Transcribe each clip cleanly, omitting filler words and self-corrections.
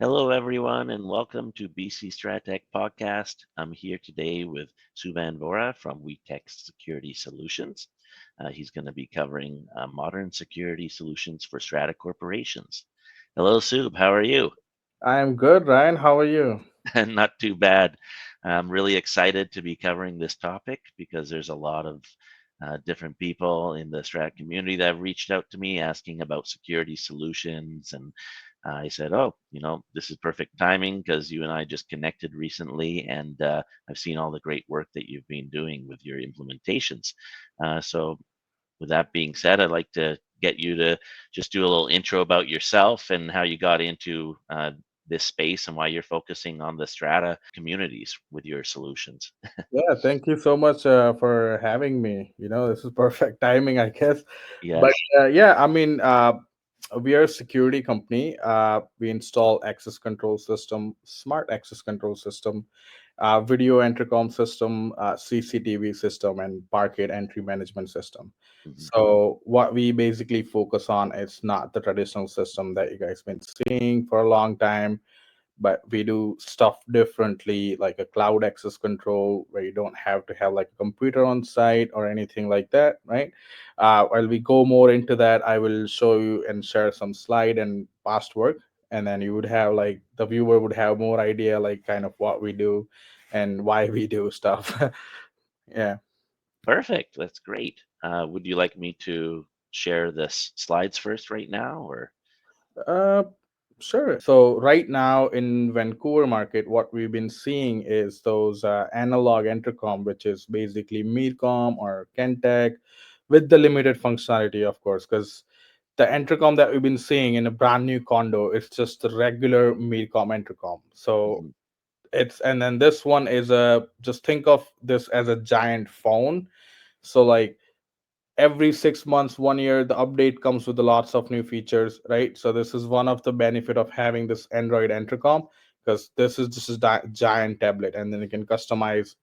Hello, everyone, and welcome to BC Strata Tech podcast. I'm here today with Subhan Vohra from WeTech Security Solutions. He's going to be covering modern security solutions for strata corporations. Hello, Sub. How are you? I'm good, Ryan. How are you? Not too bad. I'm really excited to be covering this topic because there's a lot of different people in the Strat community that have reached out to me asking about security solutions. And I said, oh, this is perfect timing because you and I just connected recently and I've seen all the great work that you've been doing with your implementations. So, with that being said, I'd like to get you to just do a little intro about yourself and how you got into this space and why you're focusing on the strata communities with your solutions. Yeah, thank you so much for having me. This is perfect timing, I guess. But Yes. yeah, we are a security company. We install access control system, smart access control system, video intercom system, CCTV system, and parquet entry management system. Hmm. So what we basically focus on is not the traditional system that you guys been seeing for a long time, but we do stuff differently, like a cloud access control where you don't have to have like a computer on site or anything like that, right? While we go more into that, I will show you and share some slide and past work, and then you would have like the viewer would have more idea like kind of what we do and why we do stuff. Yeah. Perfect. That's great. Would you like me to share this slides first right now, or? uh Sure. So right now in Vancouver market, what we've been seeing is those analog intercom, which is basically Meercom or Kentech, with the limited functionality, of course, because the intercom that we've been seeing in a brand new condo, it's just the regular Meercom intercom. So Mhm. it's and then this one is a just think of this as a giant phone. So like every 6 months, 1 year, the update comes with lots of new features, right? So this is one of the benefit of having this Android intercom, because this is just a giant tablet and then you can customize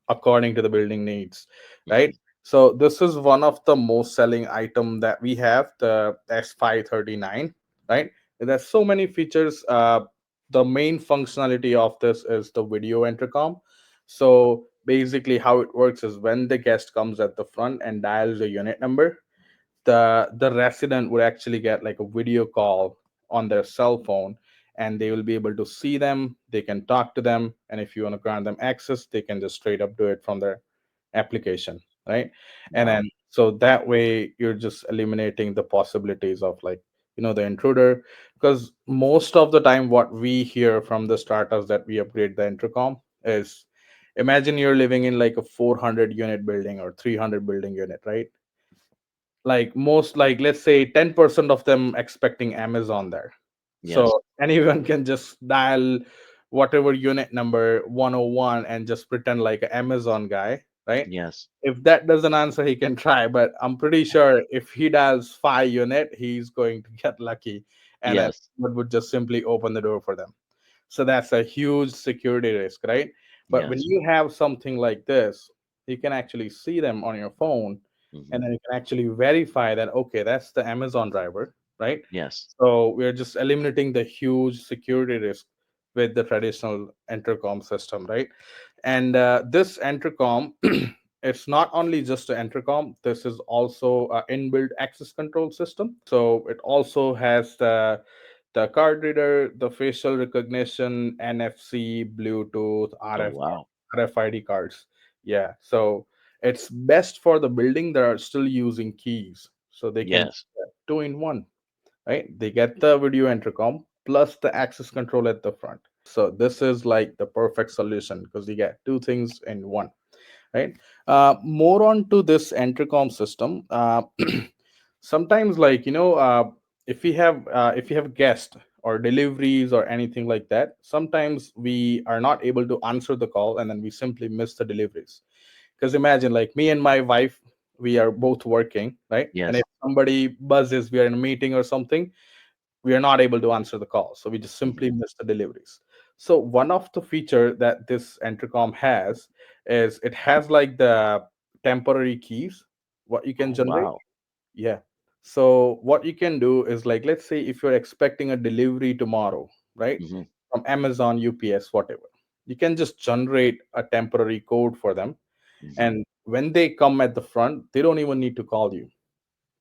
according to the building needs, right? Mhm. So this is one of the most selling item that we have, the S539, right? There's so many features. The main functionality of this is the video intercom. So basically how it works is when the guest comes at the front and dials the unit number, the resident would actually get like a video call on their cell phone, and they will be able to see them, they can talk to them, and if you want to grant them access, they can just straight up do it from their application, right? And Wow. then so that way you're just eliminating the possibilities of like the intruder, because most of the time what we hear from the startups that we upgrade the intercom is, imagine you're living in like a 400 unit building or 300 building unit, right? Like most, like let's say 10% of them expecting Amazon there. Yes. So anyone can just dial whatever unit number 101 and just pretend like an Amazon guy, right? Yes. If that doesn't answer, he can try, but I'm pretty sure if he dials 5 unit, he's going to get lucky, and then Yes. it would just simply open the door for them. So that's a huge security risk, right? But when Yes. you have something like this, you can actually see them on your phone, and Hmm. then you can actually verify that, okay, that's the Amazon driver, right? Yes. So we're just eliminating the huge security risk with the traditional intercom system, right? And this intercom, it's not only just an intercom, this is also an inbuilt access control system. So it also has the card reader, the facial recognition, NFC, Bluetooth, Oh, wow. RFID cards. Yeah, so it's best for the building that are still using keys, so they can Yes. two in one, right? They get the video intercom plus the access control at the front. So this is like the perfect solution because you get two things in one, right? More on to this intercom system. Sometimes, like if you have guests or deliveries or anything like that, sometimes we are not able to answer the call, and then we simply miss the deliveries. Because imagine, like me and my wife, we are both working, right? And if Yes. somebody buzzes, we are in a meeting or something, we are not able to answer the call, so we just simply Hmm. miss the deliveries. So one of the feature that this intercom has is it has like the temporary keys what you can Oh, generate. wow. Yeah. So what you can do is, like, let's say if you're expecting a delivery tomorrow, right? Hmm. From Amazon, UPS, whatever. You can just generate a temporary code for them. Hmm. And when they come at the front, they don't even need to call you.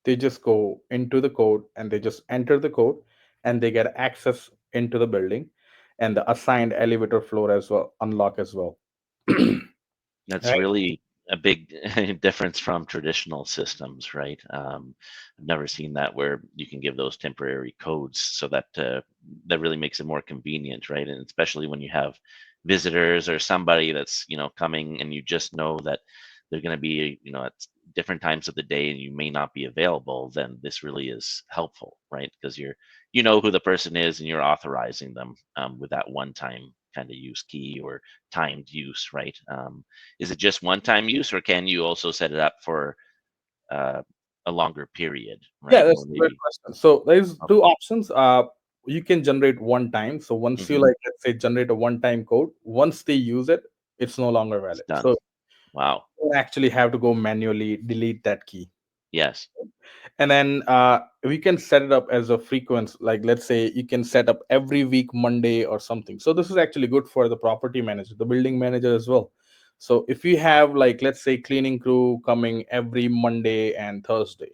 They just go into the code and they just enter the code and they get access into the building, and the assigned elevator floor as well, unlock as well. That's Right? really a big difference from traditional systems, right? I've never seen that where you can give those temporary codes, so that that really makes it more convenient, right? And especially when you have visitors or somebody that's coming, and you just know that they're going to be at different times of the day, and you may not be available. Then this really is helpful, right? Because you know who the person is, and you're authorizing them with that one time kind of use key or timed use, right? Is it just one-time use, or can you also set it up for uh, a longer period, Yeah, right? that's Or a great maybe question. So there's two okay, options. You can generate one time. So once you hmm like, let's say, generate a one-time code, once they use it, it's no longer it's valid. done. So Wow. you don't actually have to go manually delete that key. Yes. And then we can set it up as a frequency, like let's say you can set up every week Monday or something. So this is actually good for the property manager, the building manager as well. So if you have, like, let's say, cleaning crew coming every Monday and Thursday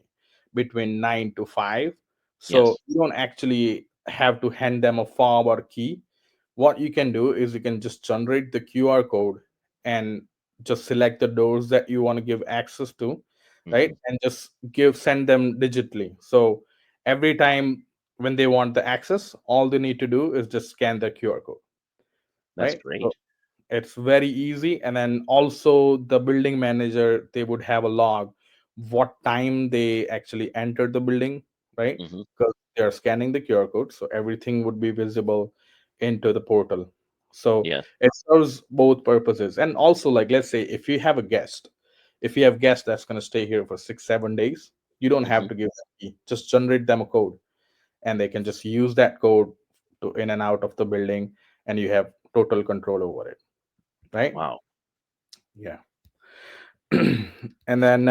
between 9 to 5, so Yes. you don't actually have to hand them a fob or key. What you can do is you can just generate the QR code and just select the doors that you want to give access to, right? Hmm. And just give send them digitally. So every time when they want the access, all they need to do is just scan the QR code, That's right? So great. it's very easy. And then also the building manager, they would have a log what time they actually entered the building, right? Hmm. Because they're scanning the QR code, so everything would be visible into the portal. So Yes. it serves both purposes. And also, like, let's say if you have a guest, if you have guests that's going to stay here for 6 7 days, you don't Hmm. have to give them a key. Just generate them a code, and they can just use that code to in and out of the building, and you have total control over it, right? Wow. Yeah. And then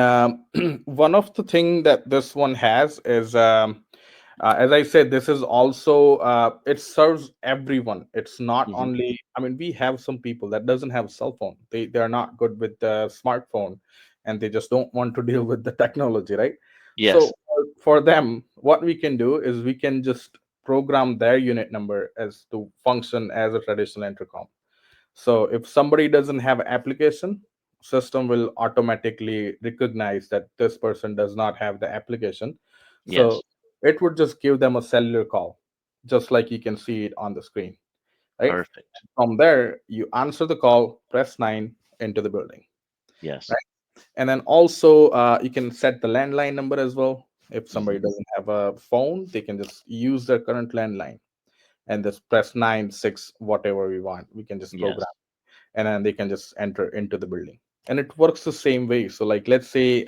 one of the thing that this one has is, as I said, this is also, it serves everyone. It's not Hmm. only, I mean, we have some people that doesn't have a cell phone. They're not good with the smartphone, and they just don't want to deal with the technology, right? So Yes. for them, what we can do is we can just program their unit number as to function as a traditional intercom. So if somebody doesn't have application, system will automatically recognize that this person does not have the application. So Yes. it would just give them a cellular call, just like you can see it on the screen, right? Perfect. From there, you answer the call, press 9 into the building, Yes. right? And then also you can set the landline number as well. If somebody Hmm. doesn't have a phone, they can just use their current landline and just press 9 6, whatever we want. We can just program, Yes. and then they can just enter into the building, and it works the same way. So like, let's say,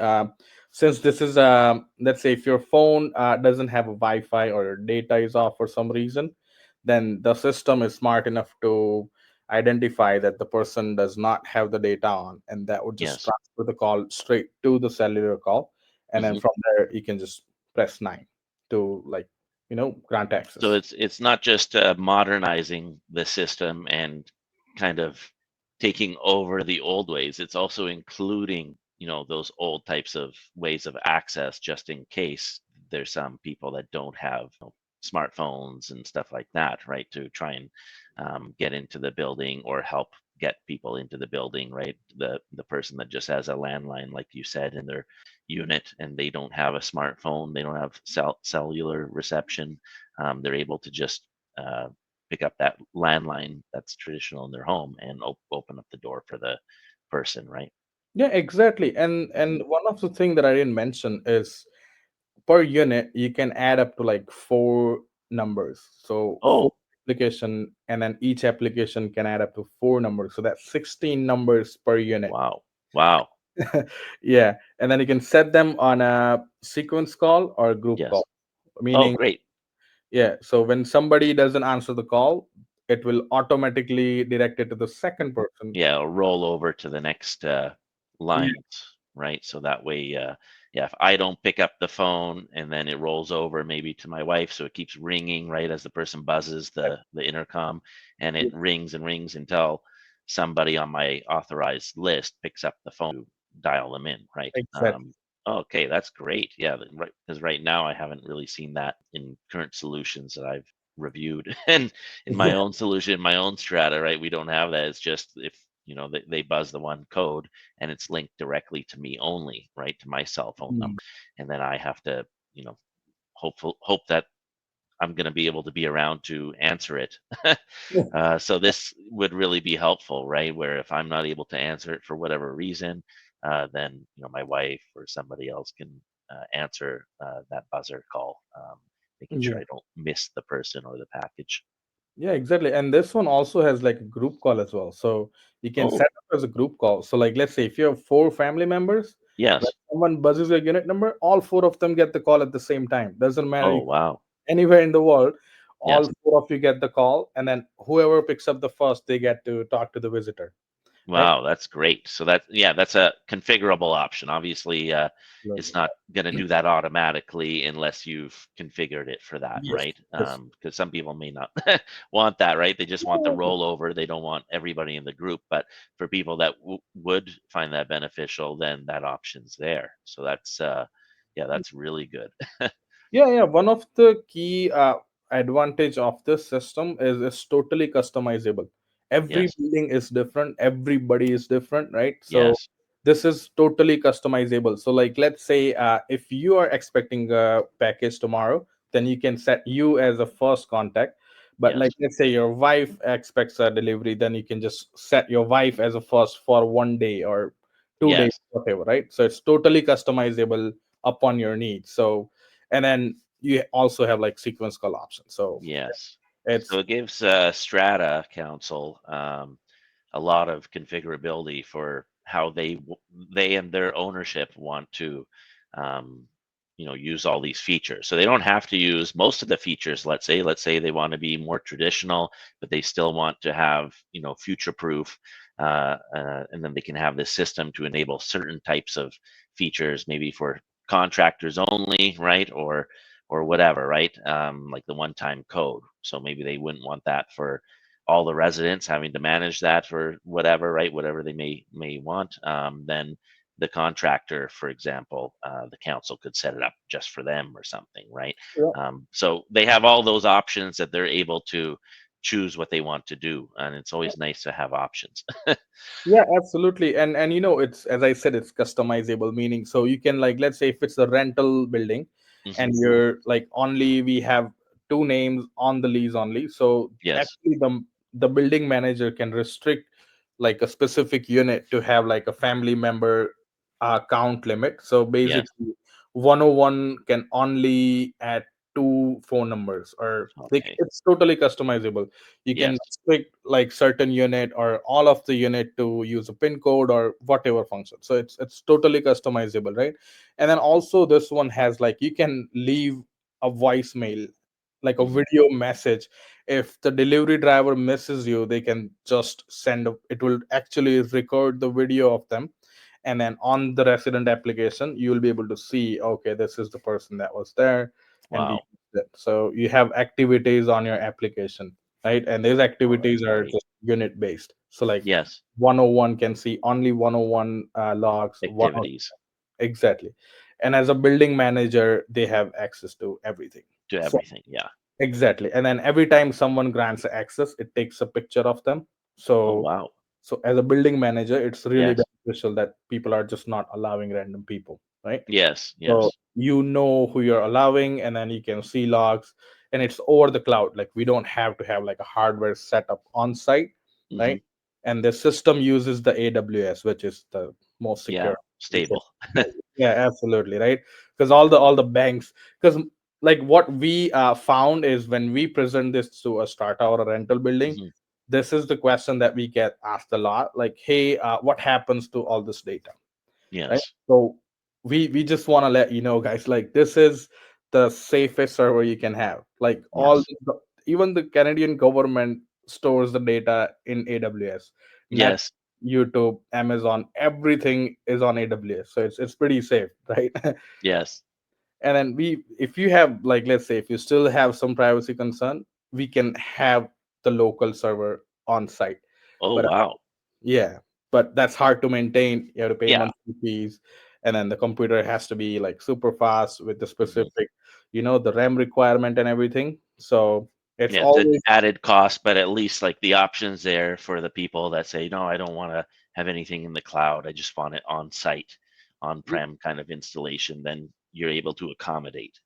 since this is, let's say if your phone doesn't have a wi-fi or your data is off for some reason, then the system is smart enough to identify that the person does not have the data on, and that would just Yes. transfer the call straight to the cellular call. And then Hmm. from there you can just press 9 to, like, grant So access. it's not just modernizing the system and kind of taking over the old ways. It's also including those old types of ways of access, just in case there's some people that don't have smartphones and stuff like that, right? To try and get into the building or help get people into the building, right? The person that just has a landline, like you said, in their unit, and they don't have a smartphone, they don't have cellular reception, they're able to just uh, pick up that landline that's traditional in their home and open up the door for the person, right? Yeah, exactly. and Hmm. and one of the thing that I didn't mention is, per unit you can add up to like four numbers. So four Oh, application, and then each application can add up to four numbers, so that's 16 numbers per unit. wow. Wow. Yeah, and then you can set them on a sequence call or a group Yes. call, Oh, meaning, great. yeah, so when somebody doesn't answer the call, it will automatically direct it to the second person. Yeah, roll over to the next lines, right? So that way, yeah, if I don't pick up the phone and then it rolls over maybe to my wife, so it keeps ringing right as the person buzzes the intercom, and it rings and rings until somebody on my authorized list picks up the phone to dial them in, right? Exactly. Okay, that's great. Yeah, right. Because right now I haven't really seen that in current solutions that I've reviewed, and in my Yeah. own solution, my own strata, right? We don't have that. It's just if they buzz the one code and it's linked directly to me only, right, to my cell phone Mm. number, and then I have to, hope that I'm going to be able to be around to answer it. So this would really be helpful, right? Where if I'm not able to answer it for whatever reason, then my wife or somebody else can answer that buzzer call, making sure Yeah. I don't miss the person or the package. Yeah, exactly. And this one also has like a group call as well. So you can set Oh, up as a group call. So like let's say if you have four family members, when yes. someone buzzes your unit number, all four of them get the call at the same time. Doesn't matter Oh, if wow. anywhere in the world, all Yes. four of you get the call, and then whoever picks up the first, they get to talk to the visitor. Right? Wow, that's great. So yeah, that's a configurable option. Obviously, it's Absolutely. not going to do that automatically unless you've configured it for that, Yes. right? Yes. Because some people may not want that, right? They just want the Yeah, rollover. They don't want everybody in the group. But for people that would find that beneficial, then that option's there. So yeah, that's really good. yeah. One of the key advantage of this system is it's totally customizable. Every Yes, building is different. Everybody is different, right? So yes, this is totally customizable. So like let's say if you are expecting a package tomorrow, then you can set you as a first contact. But yes, like let's say your wife expects a delivery, then you can just set your wife as a first for 1 day or 2 days, yes, whatever, right? So it's totally customizable upon your needs. So and then you also have like sequence call options. So yes. it's So it gives Strata Council. A lot of configurability for how they and their ownership want to um, use all these features. So they don't have to use most of the features. Let's say they want to be more traditional, but they still want to have future proof, and then they can have this system to enable certain types of features, maybe for contractors only, right? Or whatever, right? Like the one-time code. So maybe they wouldn't want that for all the residents having to manage that for whatever, right? Whatever they may want. Then the contractor, for example, the council could set it up just for them or something, right? So they have all those options that they're able to choose what they want to do, and it's always nice to have options. Yeah, absolutely. And it's as I said, it's customizable, meaning so you can like let's say if it's a rental building Hmm. and you're like only we have two names on the lease only. So Yes, actually the building manager can restrict like a specific unit to have like a family member count limit. So yes, basically 101 can only add two phone numbers or like okay, it's totally customizable. You can yes, restrict like certain unit or all of the unit to use a pin code or whatever function. So it's totally customizable, right? And then also this one has like you can leave a voicemail, like a hmm, video message. If the delivery driver misses you, they can just it will actually record the video of them, and then on the resident application you will be able to see, okay, this is the person that was there, and we wow, used it. So you have activities on your application, right? And these oh, that's activities are great. just unit based. So like Yes, 101 can see only 101 logs, 10, activities exactly. And as a building manager they have access to everything. to So everything. Yeah. exactly. And then every time someone grants access, it takes a picture of them. Oh, So wow. as a building manager, it's really Yes, beneficial that people are just not allowing random people, right? yes, So yes. you know who you're allowing, and then you can see logs, and it's over the cloud. Like we don't have to have like a hardware setup on site, Hmm. right? And the system uses the AWS, which is the most Yeah, secure. You can, stable. yeah, absolutely, right? Because all the banks, because like what we found is when we present this to a strata or a rental building, Hmm. this is the question that we get asked a lot. Like, hey, what happens to all this data? Right? Yes, So we just want to let you know, guys, like this is the safest server you can have. Like yes, even the Canadian government stores the data in AWS. Net yes. YouTube, Amazon, everything is on AWS, so it's pretty safe, right? Yes. And then if you have, like, let's say if you still have some privacy concern, we can have the local server on site. Oh, But wow. yeah, but that's hard to maintain. You have to pay Yeah. monthly fees, and then the computer has to be like super fast with the Mhm. specific, the RAM requirement and everything. So it's Yeah, it's an always added cost, but at least like the options there for the people that say, no, I don't want to have anything in the cloud. I just want it on site, on-prem kind of installation. Then you're able to accommodate.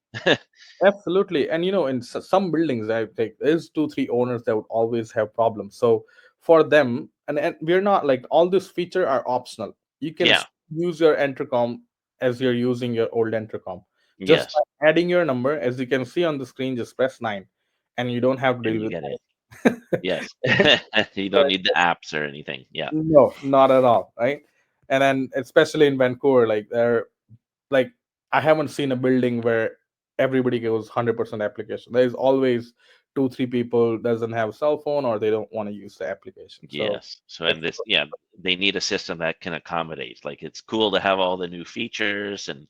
absolutely. And in some buildings, I think there's 2 3 owners that would always have problems. So for them, and we're not like, all these feature are optional. You can Yeah. use your intercom as you're using your old intercom. Just Yes. by adding your number, as you can see on the screen, just press 9, and you don't have to And deal you with get in. that. Yes. Right? You So don't need the apps or anything. Yeah. no, not at all, right? And then especially in Vancouver, like, like I haven't seen a building where everybody goes 100% application. There's always 2 3 people doesn't have a cell phone, or they don't want to use the application. So Yes. So, it's and this, yeah, they need a system that can accommodate. Like, it's cool to have all the new features, and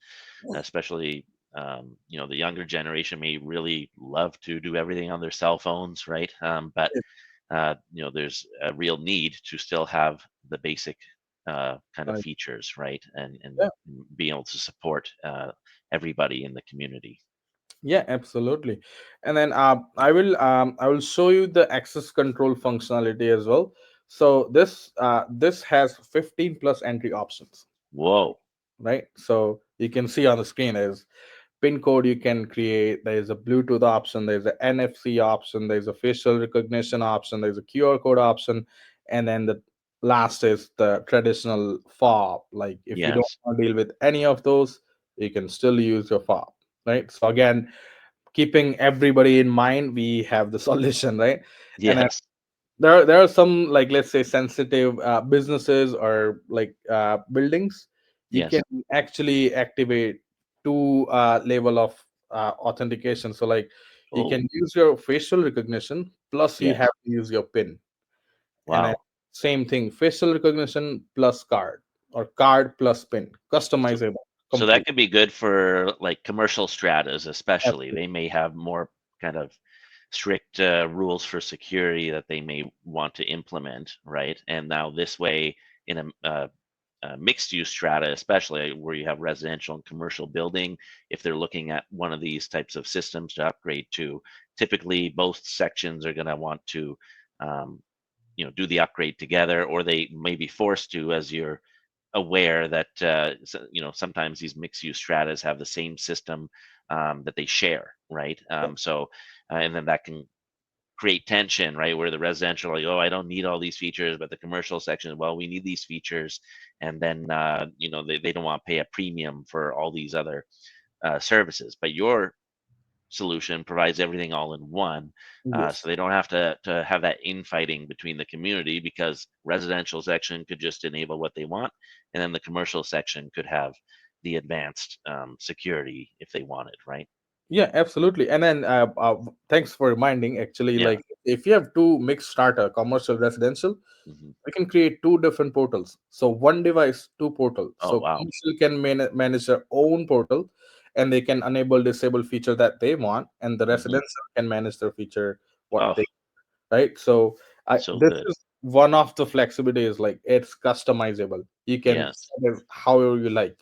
especially, the younger generation may really love to do everything on their cell phones, right? But there's a real need to still have the basic kind of uh, features, right? And yeah, be able to support everybody in the community. yeah, absolutely. And then I will show you the access control functionality as well. So this has 15 plus entry options, Whoa. right? So you can see on the screen is pin code you can create. There's a Bluetooth option, there's an NFC option, there's a facial recognition option, there's a QR code option, and then the last is the traditional fob. Like, if you don't Yes. want to deal with any of those, you can still use your fob, right? So again, keeping everybody in mind, we have the solution, right? And then Yes. there are some, like, let's say sensitive businesses or like buildings. You can Yes. actually activate two level of authentication. So like, you Oh, can use your facial recognition plus you have yes. to use your pin, and then Wow. same thing, facial recognition plus card, or card plus pin, So customizable so that complete. could be good for like commercial stratas, especially. Absolutely. They may have more kind of strict rules for security that they may want to implement, right? And now this way, in a mixed use strata, especially where you have residential and commercial building, if they're looking at one of these types of systems to upgrade to, typically both sections are going to want to, um, do the upgrade together, or they may be forced to, as you're aware that sometimes these mixed use stratas have the same system that they share, right? And then that can create tension, right? Where the residential, like, oh, I don't need all these features, but the commercial section, well, we need these features, and then they don't want to pay a premium for all these other services. But your solution provides everything all in one, so Yes. they don't have to have that infighting between the community, because residential section could just enable what they want, and then the commercial section could have the advanced security if they wanted, right? Yeah, absolutely. And then thanks for reminding. Actually, Yeah. like, if you have two mixed strata, commercial, residential, Hmm. we can create two different portals. So one device, two portal. Oh, So wow. commercial can manage their own portal, and they can enable disable feature that they want, and the Hmm. residential can manage their feature what Oh, they, right. So so this good. is one of the flexibilities. Like, it's customizable. You can Yes. set it however you like,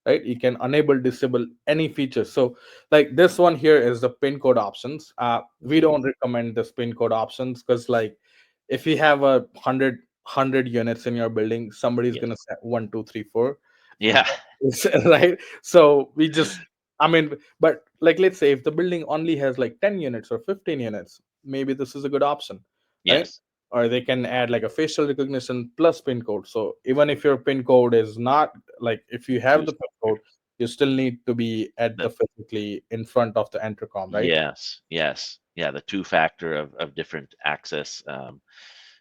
right? You can enable disable any feature. So like, this one here is the pin code options. We Hmm. don't recommend this pin code options, because like, if you have a hundred units in your building, somebody's gonna Yes. say 1 2 3 4. Yeah. Right. So we just, I mean, but like, let's say if the building only has like 10 units or 15 units, maybe this is a good option, right? Yes. Or they can add like a facial recognition plus pin code. So even if your pin code is not, like, if you have Too the pin secure. code, you still need to be at The the physically in front of the intercom, right? Yes, yes. Yeah, the two factor of different access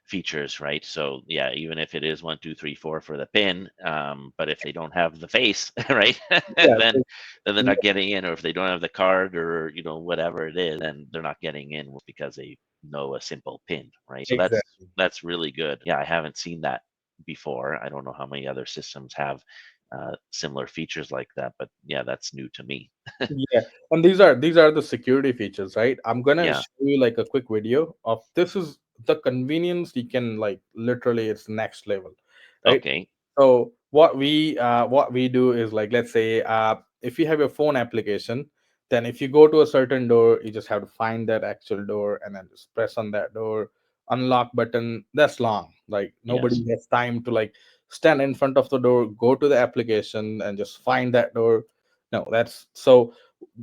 features, right? So yeah, even if it is 1 2 3 4 for the pin, but if they don't have the face, right, Yeah. then they're not getting in, or if they don't have the card, or whatever it is, then they're not getting in because they know a simple pin, right? So that's Exactly. that's really good. Yeah, I haven't seen that. before. I don't know how many other systems have similar features like that, but yeah, that's new to me. Yeah, and these are the security features, right? I'm gonna Yeah. show you like a quick video of this is the convenience. You can like literally it's next level, right? Okay. So what we do is like, let's say if you have your phone application, then if you go to a certain door, you just have to find that actual door and then just press on that door, unlock button. That's long. Like nobody Yes. has time to like stand in front of the door, go to the application and just find that door. No, that's so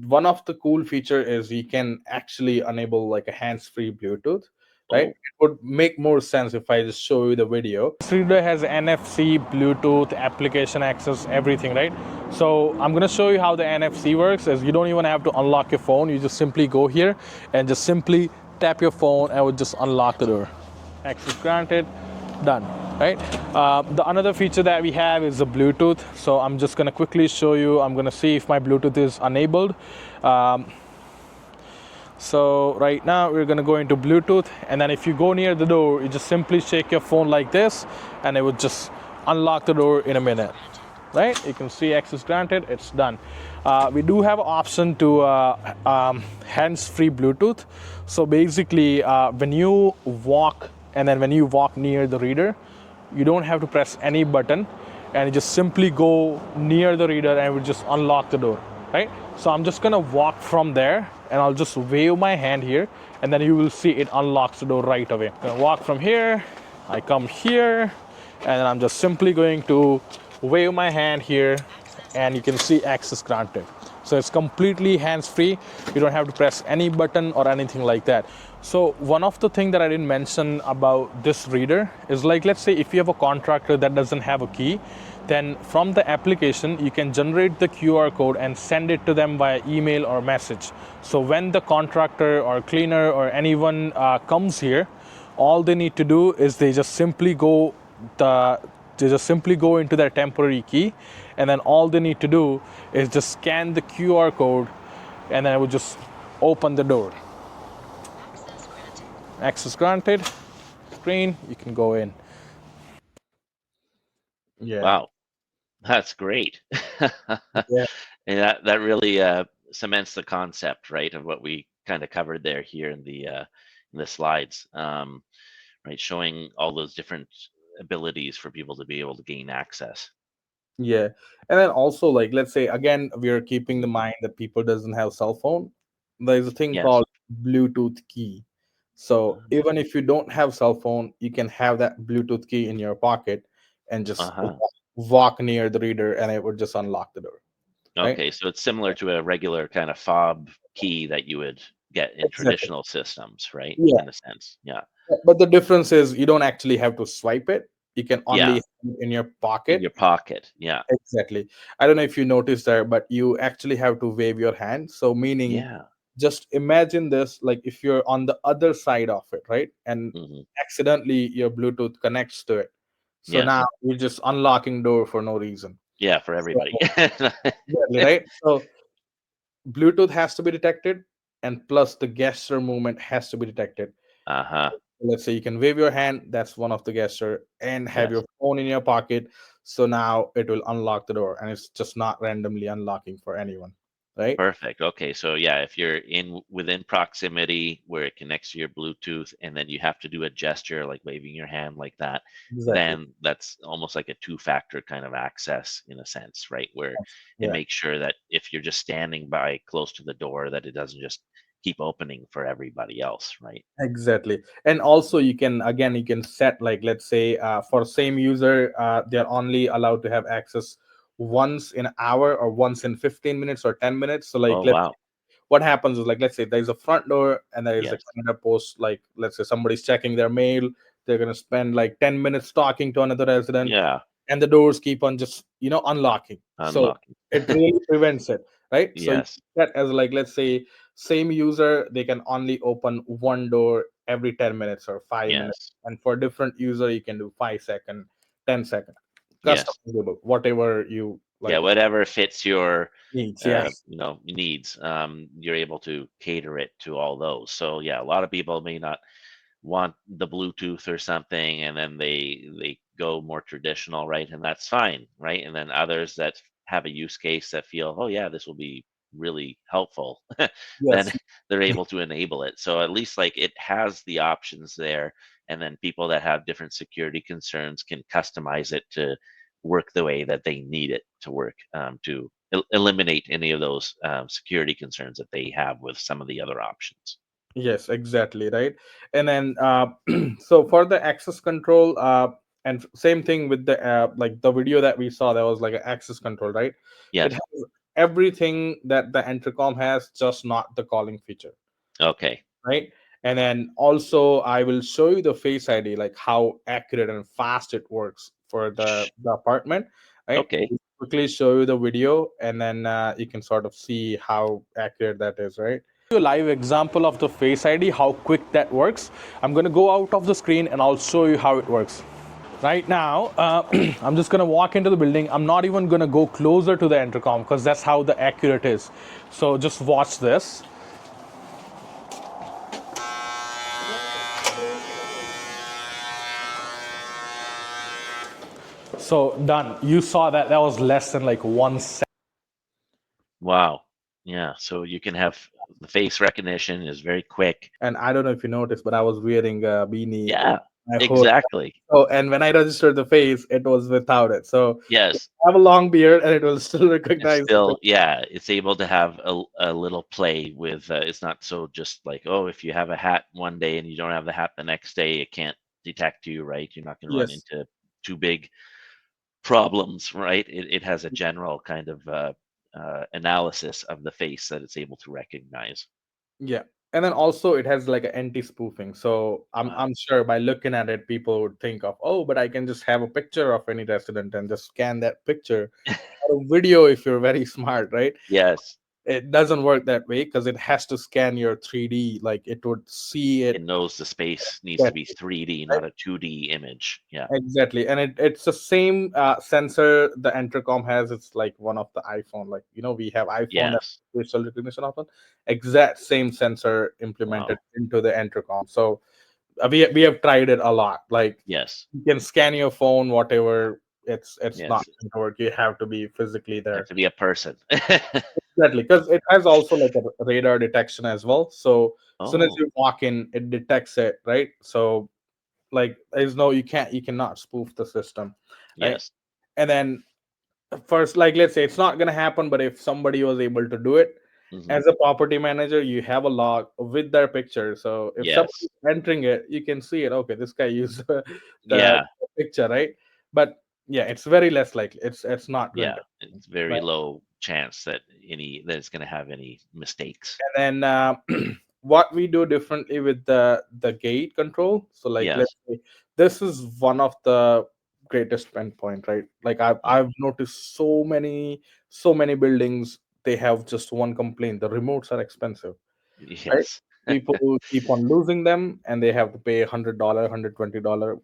one of the cool feature is you can actually enable like a hands-free Bluetooth, right? Oh. It would make more sense if I just show you the video. This reader has NFC, Bluetooth, application access, everything, right? So I'm gonna show you how the NFC works. Is you don't even have to unlock your phone. You just simply go here and just simply tap your phone and it would just unlock the door. Access granted, done, right? The another feature that we have is the Bluetooth. So I'm just gonna quickly show you. I'm gonna see if my Bluetooth is enabled. So right now we're gonna go into Bluetooth, and then if you go near the door, you just simply shake your phone like this, and it would just unlock the door in a minute. Right? You can see access granted. It's done. We do have an option to hands-free Bluetooth. So basically, when you walk, and then when you walk near the reader, you don't have to press any button, and you just simply go near the reader, and it will just unlock the door. Right? So I'm just gonna walk from there, and I'll just wave my hand here, and then you will see it unlocks the door right away. I'm gonna walk from here, I come here, and I'm just simply going to wave my hand here, and you can see access granted. So it's completely hands-free. You don't have to press any button or anything like that. So one of the things that I didn't mention about this reader is like, let's say if you have a contractor that doesn't have a key, then from the application you can generate the QR code and send it to them via email or message. So when the contractor or cleaner or anyone comes here, all they need to do is the they just simply go into their temporary key, and then all they need to do is just scan the QR code, and then it will just open the door. Access granted. Screen, you can go in. Yeah. Wow. That's great. Yeah. And that really cements the concept, right, of what we kind of covered there here in the slides, right, showing all those different abilities for people to be able to gain access. Yeah. And then also like, let's say again we are keeping the mind that people doesn't have cell phone. There's a thing Yes. called Bluetooth key. So even if you don't have cell phone, you can have that Bluetooth key in your pocket and just Uh-huh. walk near the reader, and it would just unlock the door. Right? Okay, so it's similar to a regular kind of fob key that you would get in Exactly. traditional systems, right? Yeah. In a sense. Yeah. But the difference is you don't actually have to swipe it. You can only Yeah. have it in your In pocket. your pocket. Yeah. Exactly. I don't know if you noticed that, but you actually have to wave your hand. So meaning, Yeah. just imagine this like if you're on the other side of it, right? And Hmm. accidentally your Bluetooth connects to it. So Yes. now you're just unlocking door for no reason. Yeah, for So everybody. exactly, right? So Bluetooth has to be detected, and plus the gesture movement has to be detected. Uh-huh. Let's say you can wave your hand, that's one of the gesture, and have Yes. your phone in your pocket. So now it will unlock the door, and it's just not randomly unlocking for anyone, right? Perfect. Okay, so yeah, if you're in within proximity where it connects to your Bluetooth, and then you have to do a gesture like waving your hand like that, Exactly. then that's almost like a two-factor kind of access in a sense, right? Where it Yeah. makes sure that if you're just standing by close to the door, that it doesn't just keep opening for everybody else, right? Exactly. And also you can again you can set like, let's say for same user they're only allowed to have access once in an hour or once in 15 minutes or 10 minutes. So like Oh, let's wow. what happens is like, let's say there's a front door and there is a Yes. Canada Post, like let's say somebody's checking their mail, they're going to spend like 10 minutes talking to another resident, Yeah. and the doors keep on just unlocking. So Unlocking. it really prevents it, right? So you Yes. set as like, let's say same user they can only open one door every 10 minutes or 5 minutes, Yes. and for different user you can do 5 second, 10 second, Yes. customizable, whatever you Yeah, like whatever fits your needs. Yeah. needs, you're able to cater it to all those. So yeah, a lot of people may not want the Bluetooth or something, and then they go more traditional, right? And that's fine, right? And then others that have a use case that feel, oh yeah, this will be really helpful, then Yes. they're able to enable it. So at least like it has the options there, and then people that have different security concerns can customize it to work the way that they need it to work, to eliminate any of those security concerns that they have with some of the other options. Yes, exactly, right. And then so for the access control, and same thing with the like the video that we saw, that was like an access control, right? It Yes. has everything that the intercom has, just not the calling feature, Okay. right? And then also I will show you the face ID, like how accurate and fast it works for the apartment, right? Okay. I'll quickly show you the video, and then you can sort of see how accurate that is, right? A live example of the face ID, how quick that works. I'm going to go out of the screen and I'll show you how it works. Right now, I'm just going to walk into the building. I'm not even going to go closer to the intercom because that's how the accurate is. So just watch this. So done. You saw that that was less than like 1 second. Wow. Yeah. So you can have the face recognition is very quick. And I don't know if you noticed, but I was wearing a beanie Yeah. my whole. Exactly. Oh, and when I registered the face, it was without it. So Yes. I have a long beard, and it will still It's recognize the face. still, yeah, it's able to have a little play with, it's not so just like, oh, if you have a hat one day and you don't have the hat the next day, it can't detect you, right? You're not going to run Yes. into too big problems, right? It has a general kind of analysis of the face that it's able to recognize. Yeah. And then also it has like an anti-spoofing. So Wow. I'm sure by looking at it, people would think of, oh, but I can just have a picture of any resident and just scan that picture, or a video if you're very smart, right? Yes, It doesn't work that way because it has to scan your 3D, like it would see it. it knows the space needs to That, be 3D, right? not a 2D image. Yeah. Exactly. And it's the same sensor the intercom has. It's like one of the iPhone, like, we have iPhone that Yes. facial recognition option. Exact same sensor implemented Wow. into the intercom. So we have tried it a lot. Like, Yes. you can scan your phone, whatever. It's not Yes. going to work. You have to be physically Have there. to be a person. Exactly, because it has also like a radar detection as well. So as soon as Oh, you walk in, it detects it, right? So like there's no, you cannot spoof the system, right? yes. And then first, like, let's say it's not going to happen, but if somebody was able to do it, Hmm. as a property manager, you have a log with their picture. So if somebody's Yes. entering it, you can see it. Okay, this guy used the Yeah. picture, right? But yeah, it's very less likely. It's not going Yeah. to, It's very right? low chance that it's going to have any mistakes. And then what we do differently with the gate control. So like, let's Yes. say this is one of the greatest pain point, right? Like I've Hmm. noticed so many buildings, they have just one complaint: the remotes are expensive, right? Yes. People keep on losing them, and they have to pay $100, $120.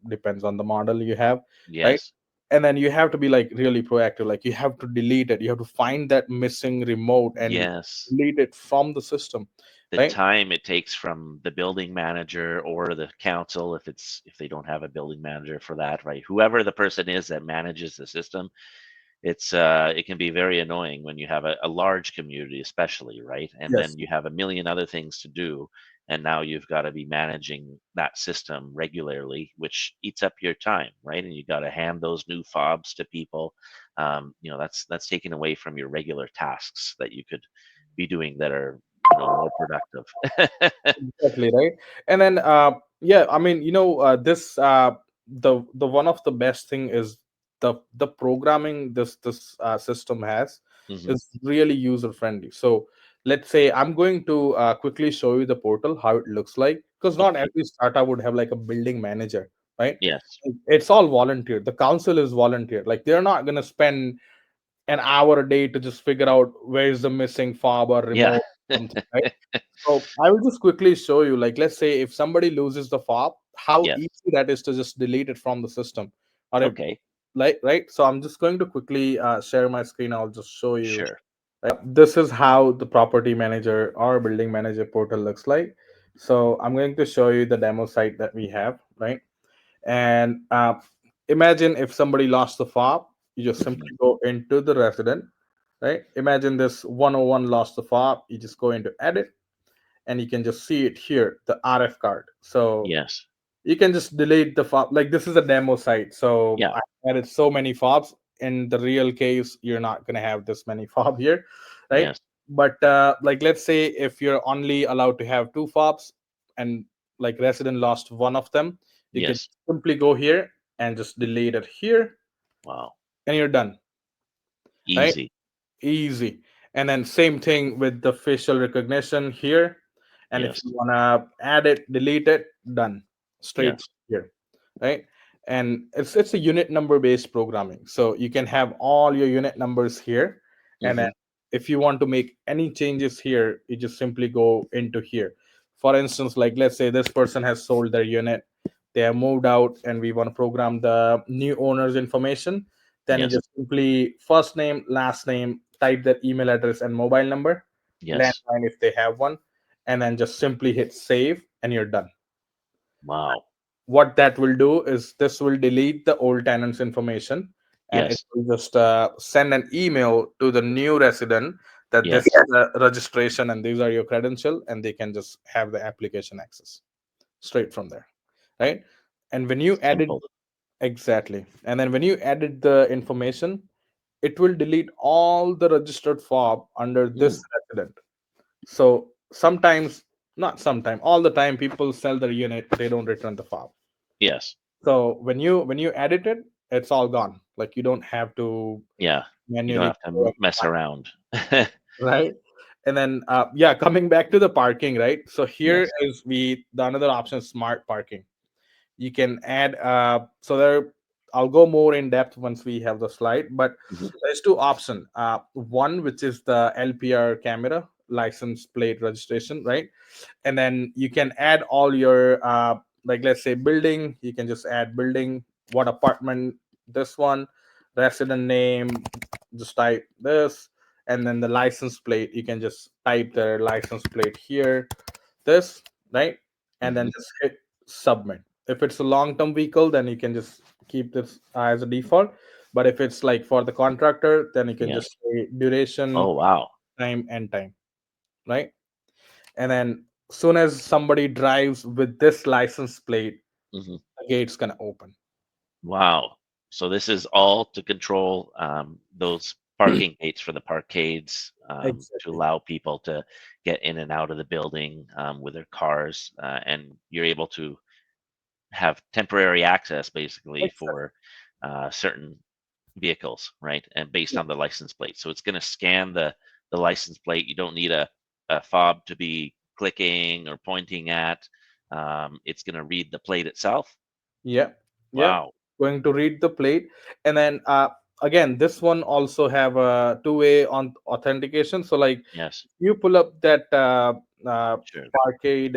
Depends on the model you have, right? Yes. And then you have to be like really proactive. Like, you have to delete it. You have to find that missing remote and Yes. delete it from the system, The right? time it takes from the building manager or the council, if they don't have a building manager for that, right? Whoever the person is that manages the system, it can be very annoying when you have a large community, especially, right? And Yes, then you have a million other things to do, and now you've got to be managing that system regularly, which eats up your time, right? And you got to hand those new fobs to people. That's taken away from your regular tasks that you could be doing that are more productive. exactly, right. And then yeah, I mean, this the one of the best thing is the programming this system has Hmm. is really user friendly. So let's say I'm going to quickly show you the portal, how it looks like, because not Okay. every startup would have like a building manager, right? Yes. It's all volunteer. The council is volunteer. Like, they're not going to spend an hour a day to just figure out where's the missing fob or Yeah. remote, something, right? So I will just quickly show you, like, let's say if somebody loses the fob, how Yes. easy that is to just delete it from the system. Or if, Okay. like, right? So I'm just going to quickly share my screen. I'll just show you. Sure. This is how the property manager or building manager portal looks like. So I'm going to show you the demo site that we have, right? And Imagine if somebody lost the fob, you just simply Mhm. go into the resident, right? Imagine this 101 lost the fob, you just go into edit, and you can just see it here, the RF card. So Yes. you can just delete the fob. Like, this is a demo site, so Yeah. I added so many fobs. In the real case, you're not going to have this many fob here, right? Yes. But like, let's say if you're only allowed to have two fobs, and like resident lost one of them, you can Yes. simply go here and just delete it here, Wow. and you're done, right? Easy. Easy. And then same thing with the facial recognition here. And if Yes. you want to add it, delete it, done, straight Yes. here, right? And it's a unit number based programming, so you can have all your unit numbers here. And then Hmm. if you want to make any changes here, you just simply go into here. For instance, like, let's say this person has sold their unit, they have moved out, and we want to program the new owner's information. Then you Yes. just simply first name, last name, type their email address and mobile number, Yes. landline if they have one, and then just simply hit save, and you're done. Wow. What that will do is this will delete the old tenant's information, and it Yes. will just send an email to the new resident that this Yes. is the registration and these are your credential, and they can just have the application access straight from there, right? And when you added Simple. exactly, and then when you added the information, it will delete all the registered fob under this Mm. resident. So sometimes, not sometime, all the time, people sell their unit, they don't return the fob. Yes. So when you edit it, it's all gone. Like, you don't have to Yeah. You don't manually have to go and mess find, around. right? And then yeah, coming back to the parking, right? So here Yes. is the another option, smart parking. You can add so there, I'll go more in depth once we have the slide, but Mhm. there's two options. One, which is the LPR camera, license plate registration, right? And then you can add all your like, let's say building, you can just add building, what apartment, this one, resident name, just type this, and then the license plate, you can just type the license plate here, this, right? And then Mhm. just hit submit. If it's a long term vehicle, then you can just keep this as a default. But if it's like for the contractor, then you can Yes. just say duration, Oh, wow. time, and time, right? And then soon as somebody drives with this license plate, Mhm. the gate's gonna open. Wow. So this is all to control those parking gates for the parkades, to Exactly. allow people to get in and out of the building with their cars, and you're able to have temporary access basically Exactly. for certain vehicles, right? And based on the license plate. So it's going to scan the license plate. You don't need a fob to be clicking or pointing at. It's going to read the plate itself. Yep. Yep. Wow. Going to read the plate, and then again, this one also have a two-way on authentication. So like, Yes. you pull up that Sure. parkade.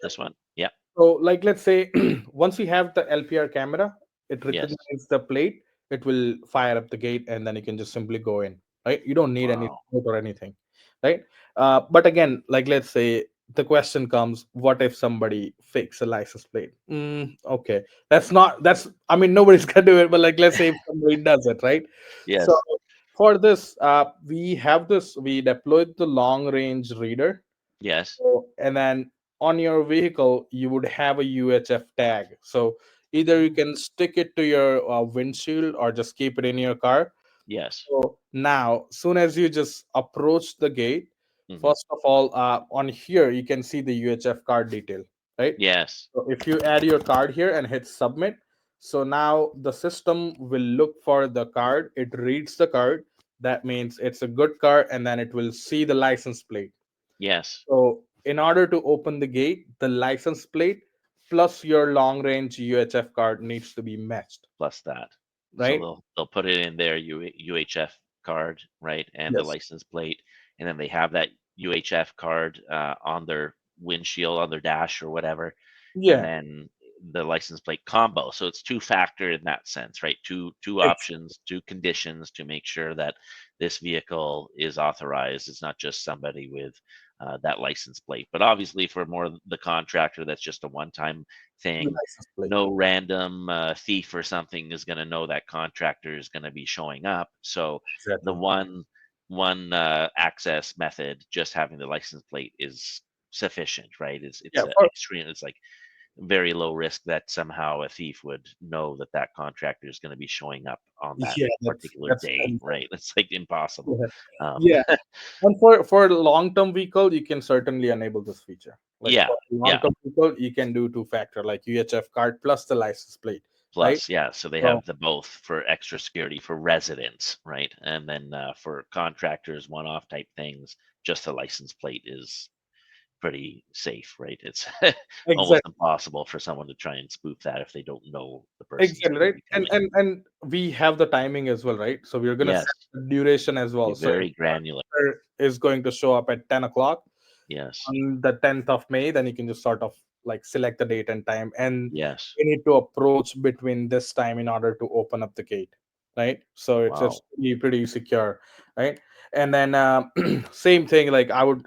This one. Yeah. So, like, let's say once you have the LPR camera, it Yes. recognizes the plate, it will fire up the gate, and then you can just simply go in, right? You don't need any Wow. code or anything, right? But again, like, let's say the question comes, what if somebody fakes a license plate? Okay, I mean, nobody's gonna do it, but like, let's say if somebody does it, right? So Yes. for this, we deployed the long range reader. Yes. So, and then on your vehicle, you would have a UHF tag. So either you Oh, can stick it to your windshield or just keep it in your car. yes. So now, soon as you just approach the gate, Hmm. first of all, on here you can see the UHF card detail, right? Yes. So if you add your card here and hit submit, so now the system will look for the card. It reads the card. That means it's a good card, and then it will see the license plate. Yes. So, in order to open the gate, the license plate plus your long range UHF card needs to be matched, Plus that. So right? they'll put it in their UHF card, right, and the Yes. license plate, and then they have that UHF card on their windshield, on their dash, or whatever, and Yeah. then the license plate combo. So it's two factor in that sense, right? Two Ex- options, two conditions to make sure that this vehicle is authorized. It's not just somebody with that license plate. But obviously, for more the contractor, that's just a one-time The thing. license plate. No random thief or something is going to know that contractor is going to be showing up. So the Exactly. one access method, just having the license plate is sufficient, right? Yeah. It's For extreme. It's like very low risk that somehow a thief would know that that contractor is going to be showing up on that yeah, particular that's day, very right? It's like impossible. yeah. Um, Yeah. And for long term vehicle, you can certainly enable this feature. Like yeah, for long yeah. term vehicle, you can do two factor like UHF card plus the license plate, right? Plus, yeah. So they So have the both for extra security for residents, right? And then for contractors, one-off type things, just a license plate is pretty safe, right? It's almost exactly. impossible for someone to try and spoof that if they don't know the person who's Exactly, going to right. be And coming. and we have the timing as well, right? So we're gonna set Yes, the duration as well. be So if very granular. is going to show up at 10 o'clock Yes, on the 10th of May, then you can just sort of like select the date and time, and yes. you need to approach between this time in order to open up the gate, right? So it's Wow. pretty secure, right? And then same thing, like I would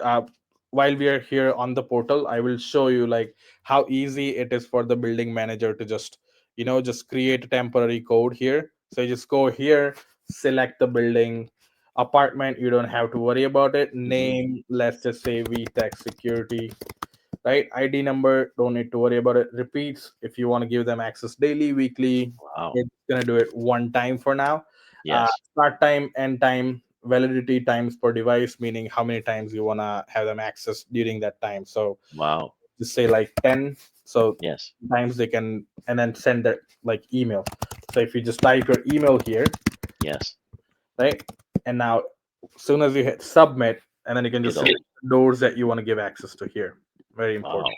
while we are here on the portal, I will show you like how easy it is for the building manager to just just create a temporary code here. So you just go here, select the building apartment, you don't have to worry about it. Hmm. Name, let's just say WeTech Security, right? ID number, don't need to worry about it. Repeats, if you want to give them access daily, weekly, Wow. it's gonna do it one time for now. Yes. Start time, end time, validity times per device, meaning how many times you wanna have them access during that time. So Wow. just say like 10. So Yes. times they can, and then send that like email. So if you just type your email here, Yes. right? And now, as soon as you hit submit, and then you can just It'll. select the doors that you want to give access to here. Very important,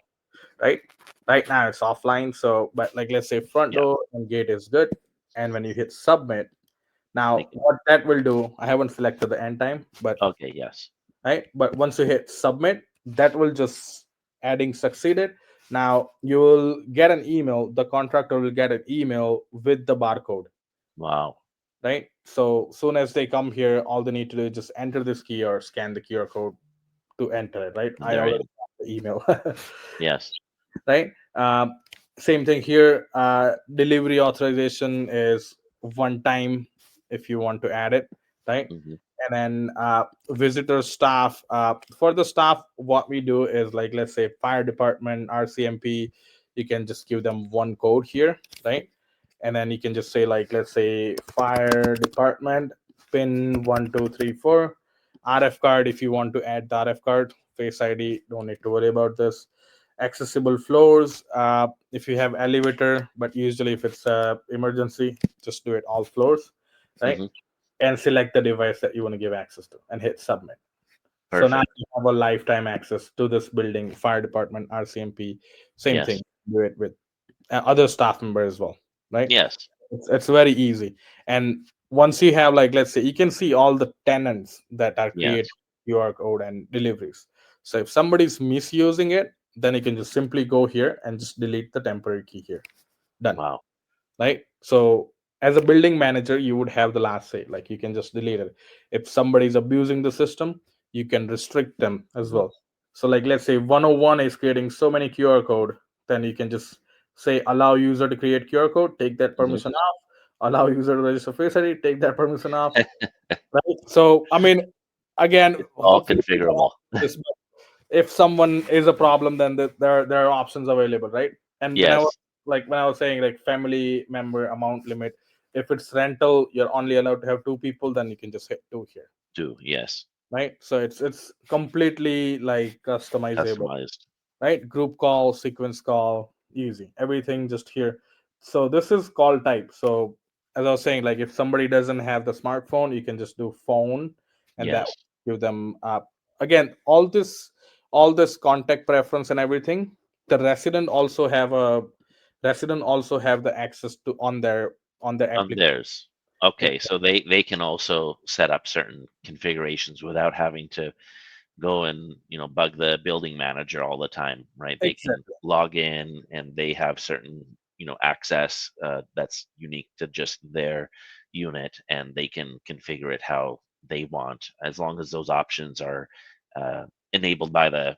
Wow. right? Right now it's offline. So, but like let's say front Yeah. door and gate is good. And when you hit submit, They now can. what that will do, I haven't selected the end time, but Okay. Yes. right. But once you hit submit, that will just adding succeeded. Now you will get an email. The contractor will get an email with the barcode, Wow. right? So soon as they come here, all they need to do is just enter this key or scan the QR code to enter it, right? And I they're already in. got the email, Yes. right? Same thing here. Delivery authorization is one time if you want to add it, right? Hmm. And then visitor staff. For the staff, what we do is like let's say fire department, RCMP, you can just give them one code here, right? And then you can just say like let's say fire department pin 1234, RF card if you want to add the RF card, face ID, don't need to worry about this. Accessible floors, if you have elevator, but usually if it's emergency, just do it all floors, right? Hmm. And select the device that you want to give access to and hit submit. So now Perfect. you have a lifetime access to this building, fire department, RCMP. Same thing, Yes. do it with other staff members as well, right? Yes. It's very easy. And once you have like let's say you can see all the tenants that are creating Yes. QR code and deliveries. So if somebody's misusing it, then you can just simply go here and just delete the temporary key here. Done, Wow. right? So as a building manager, you would have the last say. Like you can just delete it. If somebody's abusing the system, you can restrict them as Hmm. well. So like let's say 101 is creating so many QR code, then you can just say allow user to create QR code, take that Hmm. permission off. Allow user to register face ID, take that permission off. Right. So I mean, again, It's all hopefully we can configurable. optimize this, if someone is a problem, then there are options available, right? And when I was Yes. when I was saying like family member amount limit, if it's rental, you're only allowed to have two people, then you can just hit two here, Do. Yes. right? So it's completely like customizable, Customized. right? Group call, sequence call, easy. Everything just here. So this is call type. So as I was saying, like if somebody doesn't have the smartphone, you can just do phone, and that Yes. will give them again all this contact preference and everything. The resident also have the access to on their On application. theirs. Okay. So they can also set up certain configurations without having to go and bug the building manager all the time, right? They can Exactly. log in and they have certain access that's unique to just their unit, and they can configure it how they want, as long as those options are enabled by the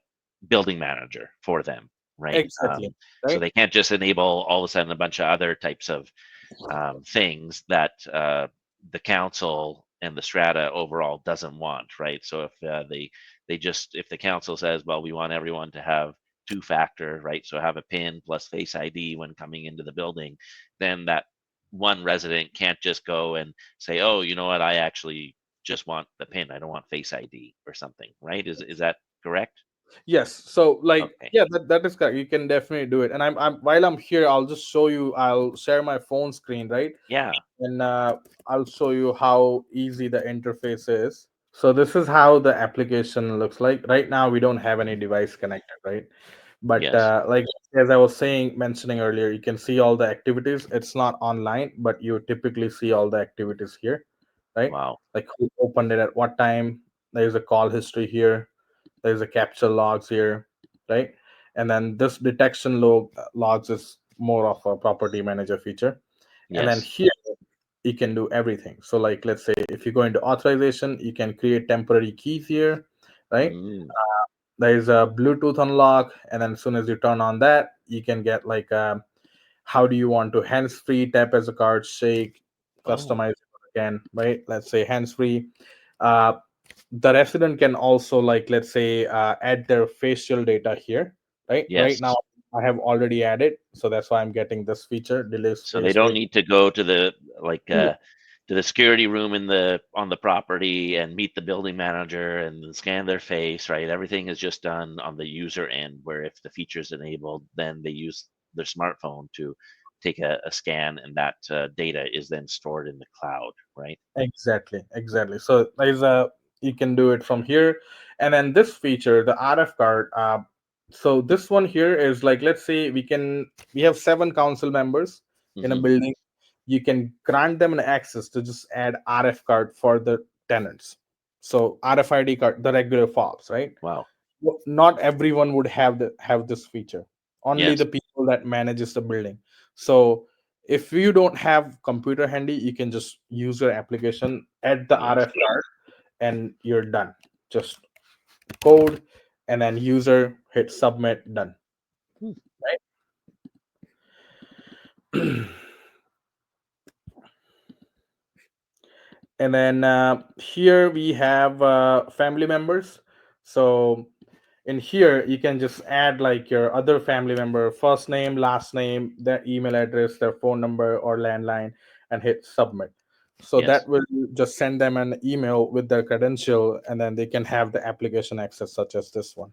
building manager for them, right? Exactly. So Right. they can't just enable all of a sudden a bunch of other types of things that the council and the strata overall doesn't want, right? So if they just if the council says, well, we want everyone to have two-factor, right? So have a PIN plus Face ID when coming into the building, then that one resident can't just go and say, oh, you know what, I actually just want the PIN. I don't want Face ID or something, right? Is that correct? Yes. So like Okay. yeah, that is correct. You can definitely do it. And I'm while I'm here, I'll just show you. I'll share my phone screen, right? Yeah. And I'll show you how easy the interface is. So this is how the application looks like. Right now, we don't have any device connected, right? But Yes. like as I was mentioning earlier, you can see all the activities. It's not online, but you typically see all the activities here, right? Wow. Like who opened it at what time. There's a call history here. There's a capture logs here, right? And then this detection logs is more of a property manager feature. And then Yes. here you can do everything. So like let's say if you go into authorization, you can create temporary keys here, right? Mm. There is a Bluetooth unlock, and then as soon as you turn on that, you can get like how do you want to hands free, tap as a card, shake, Oh, customize it again, right? Let's say hands free. uh, the resident can also like let's say add their facial data here, right now yes. I have already added, so that's why I'm getting this feature, delays So they face don't data. need to go to the like Yeah, to the security room in the on the property and meet the building manager and scan their face, right? Everything is just done on the user end, where if the feature is enabled, then they use their smartphone to take a scan, and that data is then stored in the cloud, right? exactly. So there's a you can do it from here. And then this feature, the RF card, so this one here is like let's say we have 7 council members in a Hmm. building. You can grant them an access to just add RF card for the tenants. So RFID card, the regular fobs, right? Wow. Not everyone would have this feature, only Yes. the people that manages the building. So if you don't have computer handy, you can just use your application, add the Yes. RF card, and you're done. Just code, and then user hit submit, done, Hmm. right? And then here we have family members. So in here you can just add like your other family member first name, last name, their email address, their phone number or landline, and hit submit. So Yes. that will just send them an email with their credential, and then they can have the application access such as this one,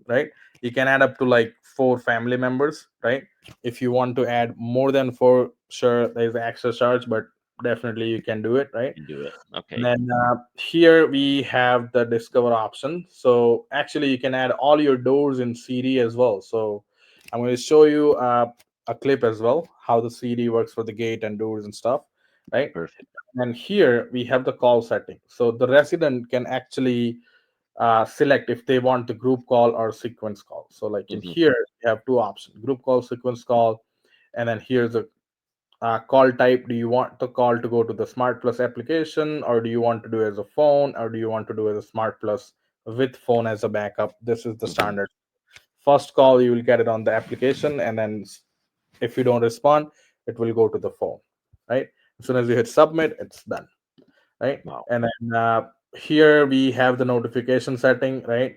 right? You can add up to like 4 family members, right? If you want to add more than 4, sure, there's an access charge, but definitely you can do it, right? Can do it. And Okay. then here we have the discover option. So actually, you can add all your doors in CD as well. So I'm going to show you a clip as well, how the CD works for the gate and doors and stuff, right? Perfect. And here we have the call setting. So the resident can actually select if they want the group call or sequence call. So like in Hmm. here, you have 2 options: group call, sequence call, and then here's a call type. Do you want the call to go to the smart plus application, or do you want to do as a phone, or do you want to do as a smart plus with phone as a backup? This is the Hmm. standard. First call you will get it on the application, and then if you don't respond, it will go to the phone, right? As soon as you hit submit, it's done, right? Wow. And then here we have the notification setting, right?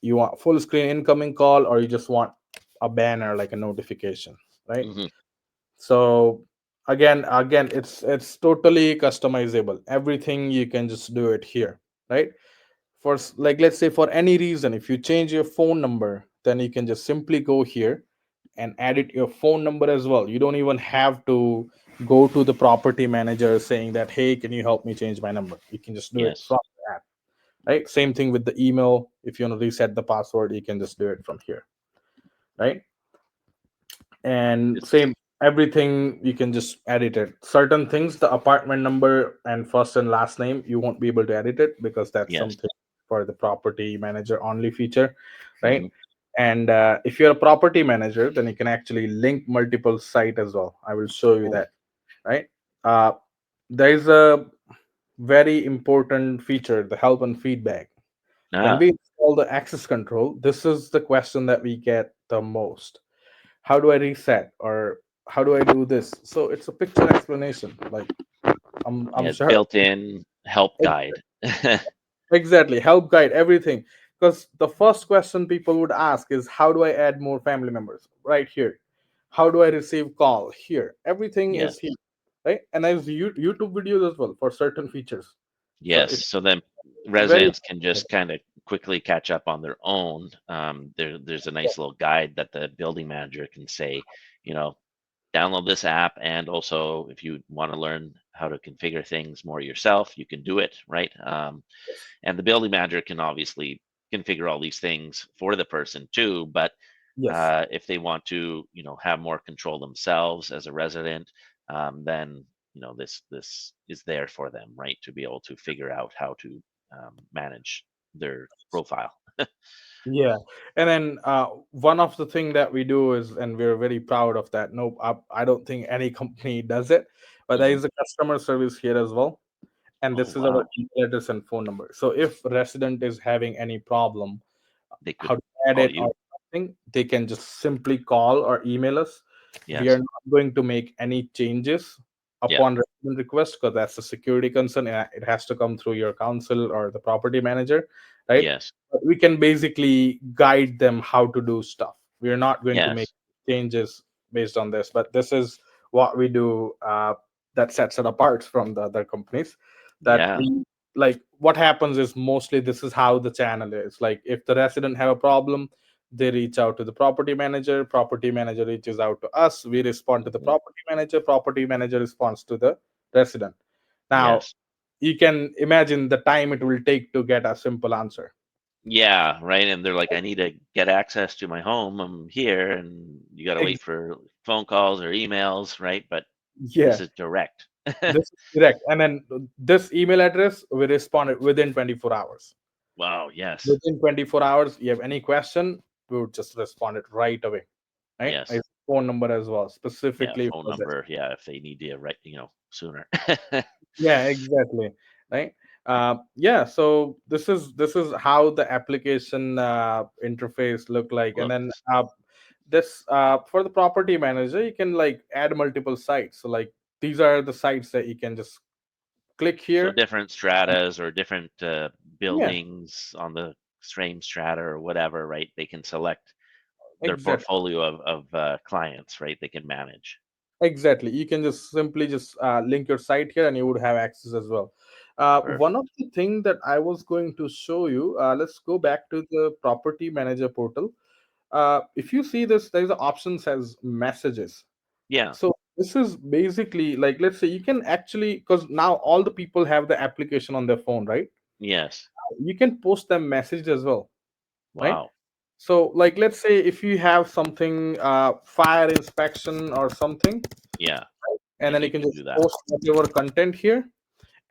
You want full screen incoming call, or you just want a banner like a notification, right? Hmm. So again it's totally customizable. Everything you can just do it here, right? Like let's say for any reason, if you change your phone number, then you can just simply go here and edit your phone number as well. You don't even have to go to the property manager saying that, hey, can you help me change my number? You can just do it Yes. from the app, right? Same thing with the email. If you want to reset the password, you can just do it from here, right? And It's same, everything you can just edit it. Certain things, the apartment number and first and last name, you won't be able to edit it because that's yes. something for the property manager only feature, right? Hmm. And if you're a property manager, then you can actually link multiple site as well. I will show you Oh. that, right? uh, there is a very important feature, the help and feedback. When Ah. we all the access control, this is the question that we get the most. How do I reset, or how do I do this? So it's a picture explanation. Like I'm Yeah, sure. built-in help guide. Exactly, help guide everything. Because the first question people would ask is, how do I add more family members? Right here. How do I receive call? Here. Everything Yes, is here, right? And there's YouTube videos as well for certain features. So yes. So then it's very residents can just kind of quickly catch up on their own. There's a nice little guide that the building manager can say, you know, download this app, and also if you want to learn how to configure things more yourself, you can do it, right? And the building manager can obviously configure all these things for the person too, but yes. if they want to, have more control themselves as a resident, then this is there for them, right? To be able to figure out how to manage their profile. Yeah, and then one of the thing that we do is, and we're very proud of that. Nope, I don't think any company does it, but there Hmm. is a customer service here as well, and Oh this is our wow, email address and phone number. So if resident is having any problem, they how could to add call it you. or something, they can just simply call or email us. We are Yes, not going to make any changes yeah, upon resident request, because that's a security concern. And it has to come through your council or the property manager, right? yes, But we can basically guide them how to do stuff. We are not going to make yes, changes based on this, but this is what we do, that sets it apart from the other companies. That yeah, we, like, what happens is, mostly this is how the channel is. Like, if the resident have a problem, they reach out to the property manager reaches out to us, we respond to the mhm, property manager responds to the resident. Now, yes. you can imagine the time it will take to get a simple answer. Yeah, right. And they're like, I need to get access to my home. I'm here, and you got to wait Ex- for phone calls or emails, right? But this yeah, is direct. this is correct. And then this email address, we respond within 24 hours. Wow, yes, Within 24 hours, you have any question, we would just respond it right away, right? I yes, have phone number as well, yeah. specifically Phone for this. number, yeah, if they need to, right, sooner. Yeah, exactly, right. Yeah, so this is how the application interface look like. And then Looks this for the property manager, you can like add multiple sites. So like, these are the sites that you can just click so here. different stratas or different Yeah, buildings on the same strata or whatever, right? They can select their exactly. portfolio of clients, right? They can manage. Exactly. You can just simply just link your site here, and you would have access as well. One Perfect. of the thing that I was going to show you, let's go Yeah, back to the property manager portal. If you see this, there's an option says messages. yeah, So this is basically like, let's say you can actually, because now all the people have the application on their phone, right? yes. You can post them message as well, right? Wow. So like, let's say if you have something, fire inspection or something, Yeah, and and then you you can can just do that. post whatever content here.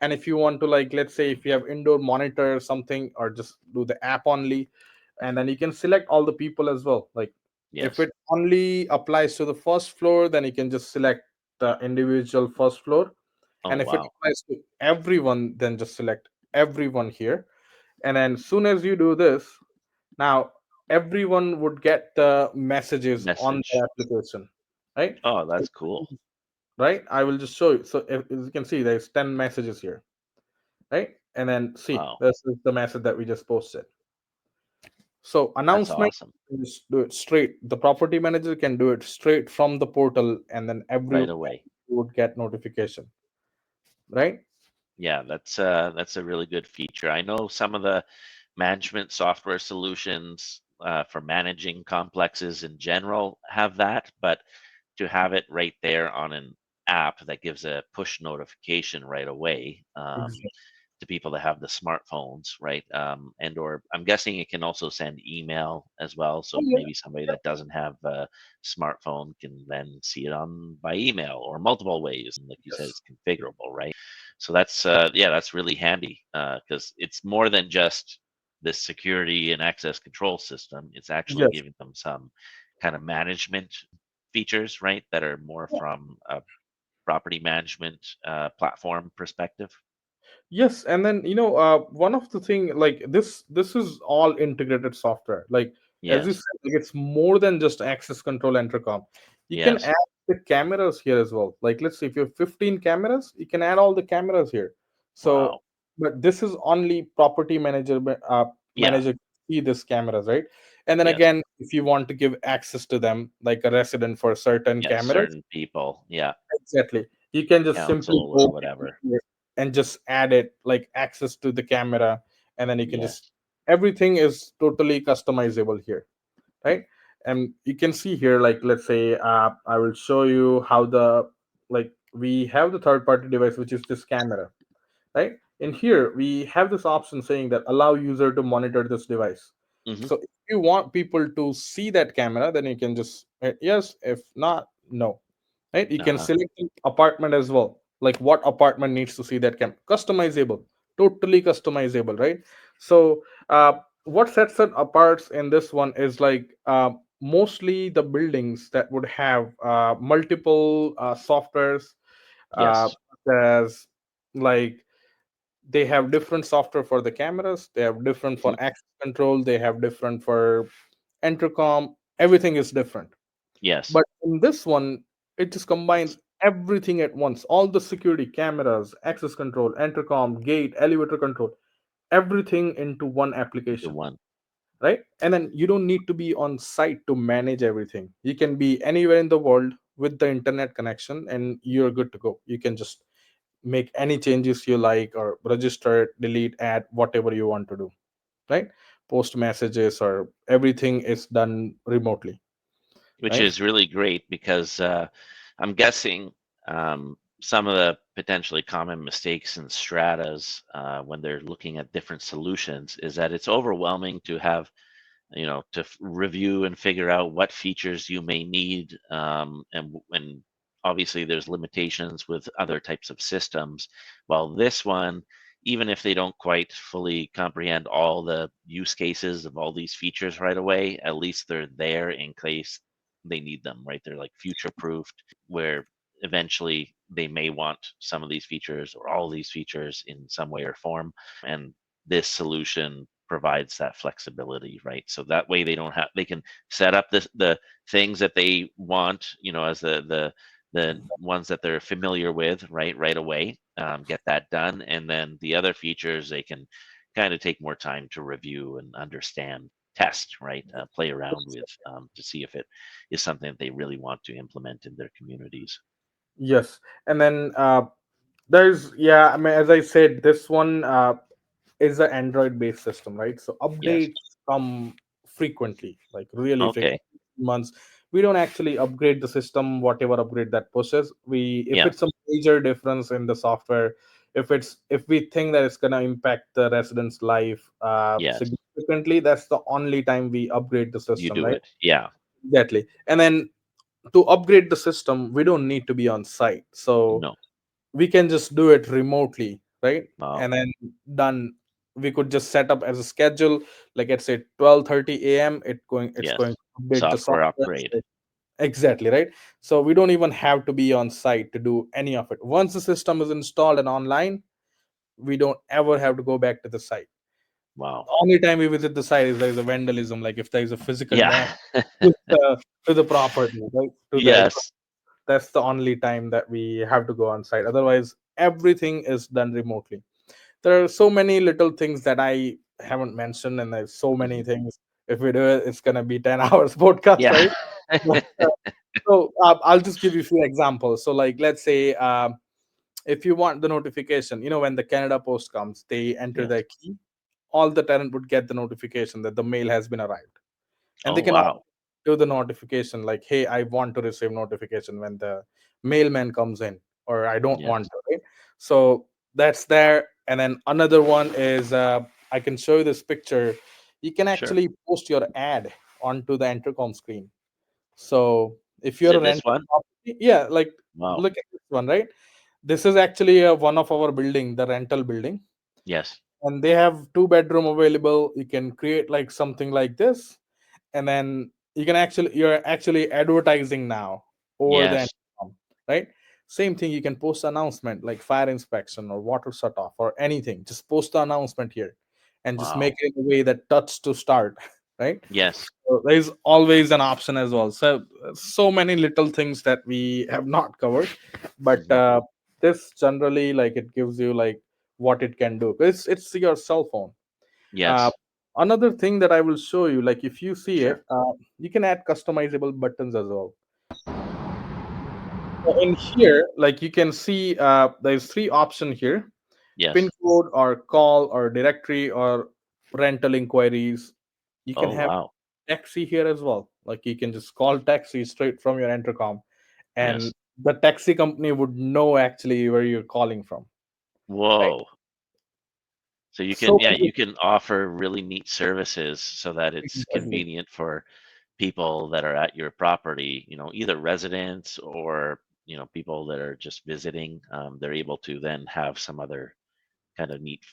And if you want to, like, let's say if you have indoor monitor or something, or just do the app only, and then you can select all the people as well. Like, if Yes. it only applies to the first floor, then you can just select the individual first floor. Oh And if it wow. applies to everyone, then just select everyone here. And then soon as you do this, now everyone would get the messages on Message. the application, right? Oh, that's cool. Right, I will just show you. So if, as you can see, there's 10 messages here, right? And then see, Wow, this is the message that we just posted. So that's announcement, awesome. you just do it straight, the property manager can do it straight from the portal, and then every Right away. would get notification, right? Yeah, that's a really good feature. I know some of the management software solutions for managing complexes in general have that, but to have it right there on an app that gives a push notification right away, Exactly. to people that have the smartphones, right? And or I'm guessing it can also send email as well. Oh, So yeah. maybe somebody that doesn't have a smartphone can then see it on by email or multiple ways. And like you said, Yes. it's configurable, right? So that's yeah, that's really handy because it's more than just this security and access control system. It's actually Yes. giving them some kind of management features, right? That are more from a property management platform perspective. Yes, and then one of the thing, like this is all integrated software. Like as you Yes. said, like it's more than just access control intercom. You can Yes. add the cameras here as well. Like let's say if you have 15 cameras, you can add all the cameras here. So, Wow. but this is only property manager Yeah. manager see this cameras, right? And then Yes. again, if you want to give access to them, like a resident for certain Yes. cameras, Certain people. Yeah. exactly. You can just simply Council or go whatever. here and just add it like access to the camera, and then you can just Yes. everything is totally customizable here, right? And you can see here, like let's say I will show you how the like we have the third party device, which is this camera, right? In here we have this option saying that allow user to monitor this device. Hmm. So if you want people to see that camera, then you can just hit yes. If not, no, right? You can Uh-huh. select the apartment as well, like what apartment needs to see that camera. Customizable, totally customizable, right? So what sets it apart in this one is like mostly the buildings that would have multiple softwares, uh, Yes. as like they have different software for the cameras, they have different for Hmm. access control, they have different for intercom, everything is different. Yes. But in this one, it just combines everything at once, all the security cameras, access control, intercom, gate, elevator control, everything into one Into application, one. right? And then you don't need to be on site to manage everything. You can be anywhere in the world with the internet connection and you're good to go. You can just make any changes you like or register, delete, add, whatever you want to do, right? Post messages or everything is done remotely, Which right? is really great because I'm guessing some of the potentially common mistakes in stratas when they're looking at different solutions is that it's overwhelming to have, to review and figure out what features you may need, and obviously there's limitations with other types of systems. While this one, even if they don't quite fully comprehend all the use cases of all these features right away, at least they're there in case they need them, right? They're like future proofed, where eventually they may want some of these features or all these features in some way or form. And this solution provides that flexibility, right? So that way they can set up the things that they want, as the ones that they're familiar with, right away, get that done, and then the other features they can kind of take more time to review and understand, test, right, play around with, to see if it is something that they really want to implement in their communities. Yes. And then there's, yeah, I mean, as I said, this one is an Android based system, right? So Yes. updates come frequently, like really Okay. frequent months. We don't actually upgrade the system, whatever upgrade that pushes. We if Yeah. it's a major difference in the software, if we think that it's gonna impact the resident's life Yes. significantly, that's the only time we upgrade the You system, do right? it. Yeah. Exactly. And then to upgrade the system, we don't need to be on site. So No. we can just do it remotely, right? Wow. And then done. We could just set up as a schedule, like at say 12:30 a.m. It's Yes. going to update the Software software. upgrade. So exactly, right? So we don't even have to be on site to do any of it. Once the system is installed and online, we don't ever have to go back to the site. Wow. Only time we visit the site is there is a vandalism, like if there is a physical damage Yeah. to the property, right? To the Yes. That's the only time that we have to go on site. Otherwise, everything is done remotely. There are so many little things that I haven't mentioned, and there's so many Mhm. things. If we do it, it's gonna be 10 hours podcast, Yeah. right? But, so I'll just give you a few examples. So, like, let's say if you want the notification, when the Canada Post comes, they enter Yes. their key. All the tenant would get the notification that the mail has been arrived, and they Oh, can wow. do the notification like, hey, I want to receive notification when the mailman comes in, or I don't want Yes. to, right? So that's there. And then another one is I can show you this picture. You can Sure. actually post your ad onto the intercom screen. So if Is you're a it this rental one? property, yeah, like Wow. look at this one, right? This is actually one of our building, the rental building, Yes. and they have two-bedroom available. You can create like something like this, and then you're actually advertising now over the Yes. intercom, right? Same thing, you can post announcement like fire inspection or water shut off or anything. Just post the announcement here and just make Wow. it in a way that touch to start, right? Yes. So there's always an option as well. So so many little things that we have not covered, but Hmm. this generally like it gives you like what it can do. It's your cell phone. Uh, Yes. Another thing that I will show you, like if you see it, Sure. you can add customizable buttons as well. So in here, like you can see, there's three options here: pin Yes. code, or call, or directory, or rental inquiries. You can Oh, have wow. taxi here as well. Like you can just call taxi straight from your intercom, and Yes. the taxi company would know actually where you're calling from, right? Whoa. So you can, So yeah, many. you can offer really neat services so that it's Exactly. convenient for people that are at your property, either residents or, people that are just visiting. They're able to then have some other kind of neat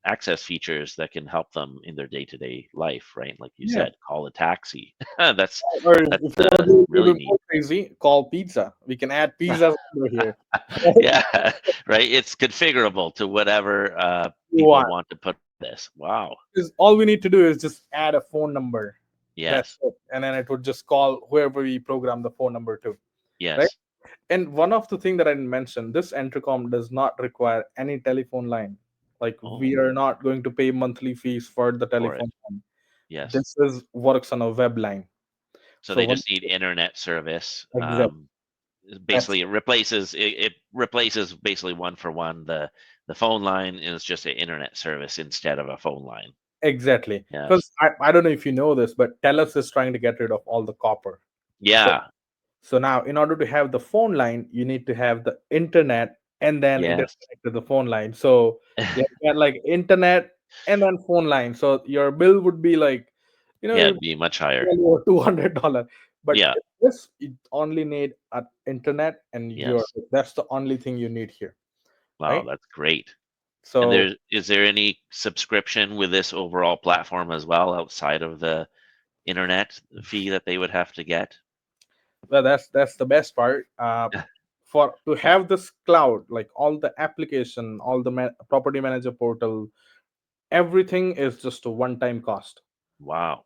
access features that can help them in their day-to-day life, right? Like you Yeah. said, call a taxi. That's Or if that's you want to do a little really bit more neat. crazy, call pizza. We can add pizzas over here. Yeah, right. It's configurable to whatever You people want. want to put this. Wow. Is all we need to do is just add a phone number. That's Yes. it. And then it would just call whoever we program the phone number to. Right? Yes. And one of the thing that I didn't mention, this intercom does not require any telephone line. Like we Oh, are not going to pay monthly fees for the for it. telephone line. Yes. This is works on a web line. So So they one just need internet service. exact that's Basically, it replaces basically one for one. The phone line is just an internet service instead of a phone line. exactly. Because Yes. I don't know if you know this, but Telus is trying to get rid of all the copper. So Yeah. so now in order to have the phone line, you need to have the internet and then it is Yes. connected to the phone line. So you get like internet and then phone line. So your bill would be like, Yeah, you it'd be much higher. well over $200. But Yeah. this you only need an internet and your Yes. that's the only thing you need here, Wow, right? that's great. And So is there any subscription with this overall platform as well outside of the internet fee that they would have to get? well, that's the best part. For to have this cloud, like all the application, all the property manager portal, everything is just a one-time cost. Wow.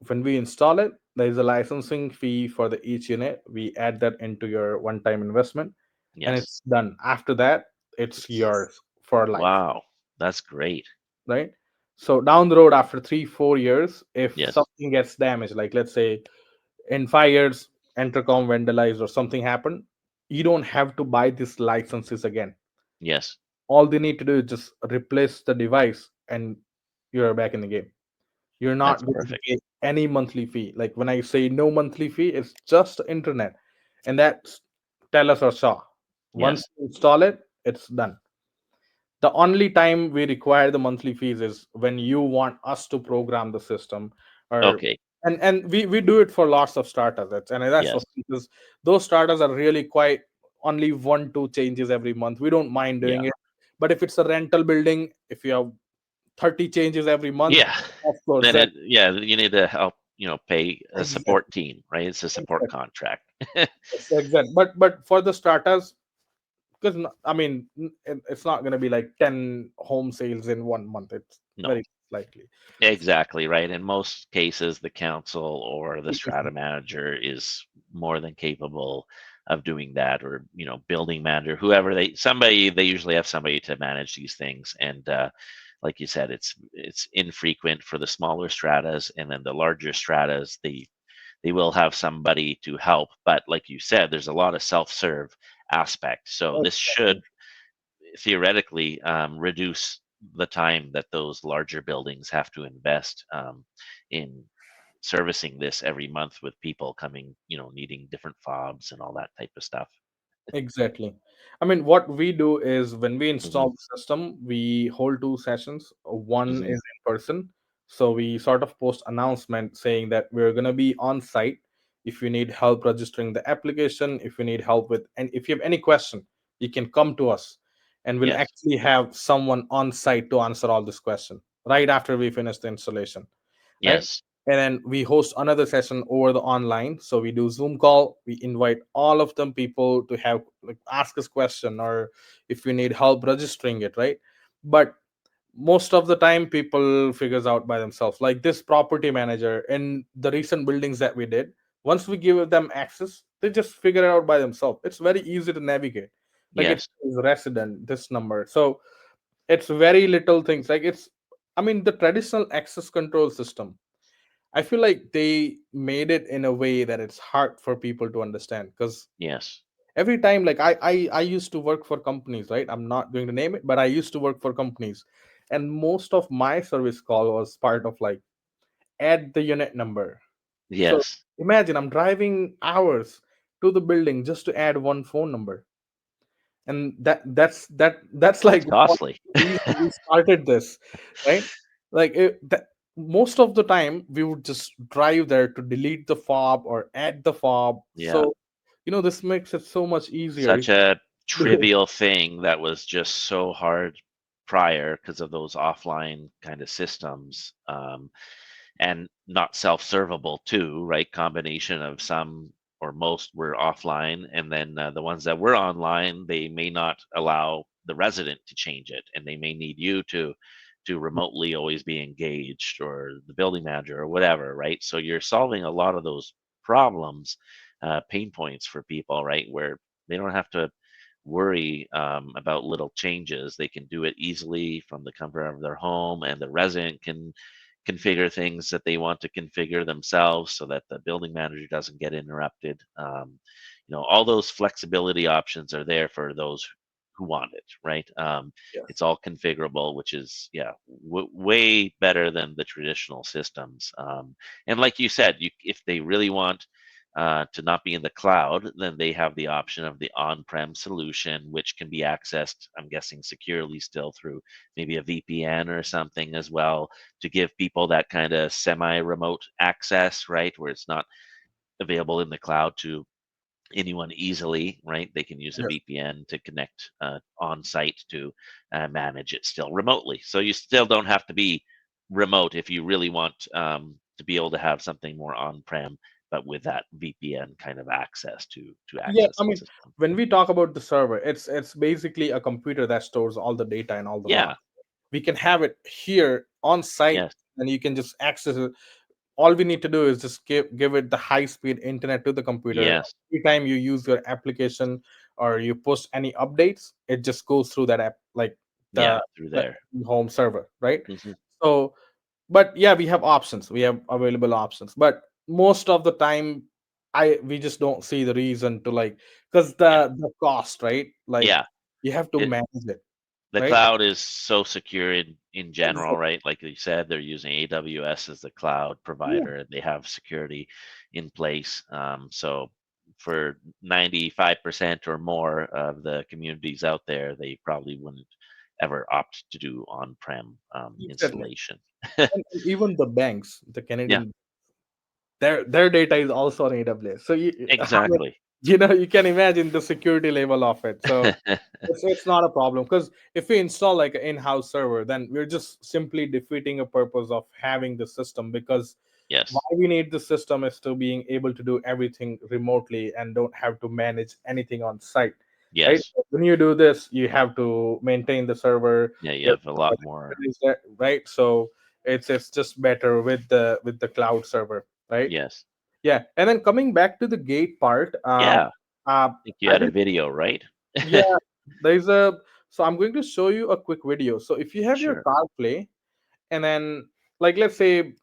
When we install it, there is a licensing fee for the each unit. We add that into your one-time investment, and Yes. it's done. After that, it's It's yours for life, wow. That's great. right? So down the road, after 3 4 years, if Yes. something gets damaged, like let's say in 5 years, intercom vandalized or something happened, you don't have to buy these licenses again. Yes. All they need to do is just replace the device, and you're back in the game. You're That's not going to perfect. pay any monthly fee. Like when I say no monthly fee, it's just internet, and that's Telus or Shaw. Once Yes. you install it, it's done. The only time we require the monthly fees is when you want us to program the system, or Okay. and we do it for lots of starters. That's Yes. okay, because those starters are really quite only 1 2 changes every month. We don't mind doing Yeah. it. But if it's a rental building, if you have 30 changes every month, Yeah. of course Then that yeah, you need to help, pay a exactly, support team, right? It's a support exactly, contract. exactly. But for the starters, because I mean, it's not going to be like 10 home sales in 1 month. It's No. very likely. Exactly, right. In most cases, the council or the strata manager is more than capable of doing that, or building manager, whoever they usually have somebody to manage these things. And like you said, it's infrequent for the smaller stratas, and then the larger stratas, they will have somebody to help. But like you said, there's a lot of self-serve aspect. So this should Exactly. theoretically reduce the time that those larger buildings have to invest in servicing this every month with people coming, needing different fobs and all that type of stuff. Exactly. I mean, what we do is when we Hmm. install the system, we hold 2 sessions. One Hmm. is in person. So we sort of post announcement saying that we're going to be on site. If you need help registering the application, if you need help with, and if you have any question, you can come to us, and we'll Yes. actually have someone on site to answer all this question right after we finish the installation, right? Yes. and then we host another session over the online. So we do Zoom call, we invite all of them people to have like ask us question, or if you need help registering it, right? But most of the time people figures out by themselves, like this property manager in the recent buildings that we did. Once we give them access, they just figure it out by themselves. It's very easy to navigate, like it Yes. is resident this number. So it's very little things, like it's, I mean, the traditional access control system, I feel like they made it in a way that it's hard for people to understand. Because Yes. every time, like I used to work for companies, right? I'm not going to name it, but I used to work for companies, and most of my service call was part of like add the unit number. So Yes. imagine I'm driving hours to the building just to add one phone number, and that's That's like what costly. we started this, right? Like most of the time we would just drive there to delete the fob or add the fob. Yeah. So this makes it so much easier. Such a trivial thing that was just so hard prior because of those offline kind of systems. And not self-servable too, right? Combination of some or most were offline, and then the ones that were online, they may not allow the resident to change it, and they may need you to remotely always be engaged, or the building manager, or whatever, right? So you're solving a lot of those problems, pain points for people, right? Where they don't have to worry about little changes. They can do it easily from the comfort of their home, and the resident can configure things that they want to configure themselves so that the building manager doesn't get interrupted. All those flexibility options are there for those who want it, right? It's Yes. all configurable, which is, yeah, way better than the traditional systems. And like you said, if they really want to not be in the cloud, then they have the option of the on-prem solution, which can be accessed, I'm guessing, securely still through maybe a VPN or something as well, to give people that kind of semi-remote access, right, where it's not available in the cloud to anyone easily, right? They can use a Yes. VPN to connect on site to manage it still remotely. So you still don't have to be remote if you really want to be able to have something more on-prem, but with that VPN kind of access to Yeah, access I the mean, system. when we talk about the server, it's basically a computer that stores all the data and all the Yeah. logs. We can have it here on site, Yes. and you can just access it. All we need to do is just give it the high speed internet to the computer. Yes. Every time you use your application or you post any updates, it just goes through that app, like Yeah. the Through the there. home server, right? Hmm. So, but yeah, we have options, we have available options, but most of the time we just don't see the reason to, like, because Yeah. the cost, right? Like, Yeah. you have to It, manage it, the right? cloud is so secure in general, Exactly. right? Like you said, they're using AWS as the cloud Yeah. provider. They have security in place. So for 95% or more of the communities out there, they probably wouldn't ever opt to do on-prem Exactly. installation. And even the banks, the Yeah, Canadian, their data is also on AWS. So I mean, exactly. you can imagine the security level of it. So it's not a problem, because if we install like an in-house server, then we're just simply defeating a purpose of having the system. Because why Yes, we need the system is to being able to do everything remotely and don't have to manage anything on site, right? yes. When you do this, you have to maintain the server, Yeah, you you have have a to lot manage more. it, right? So it's just better with the cloud server, right? Yes. Yeah. And then coming back to the gate part, Yeah, I uh think you I had a did. video, right? Yeah, there's a so I'm going to show you a quick video. So if you have your Sure. CarPlay, and then, like, let's say,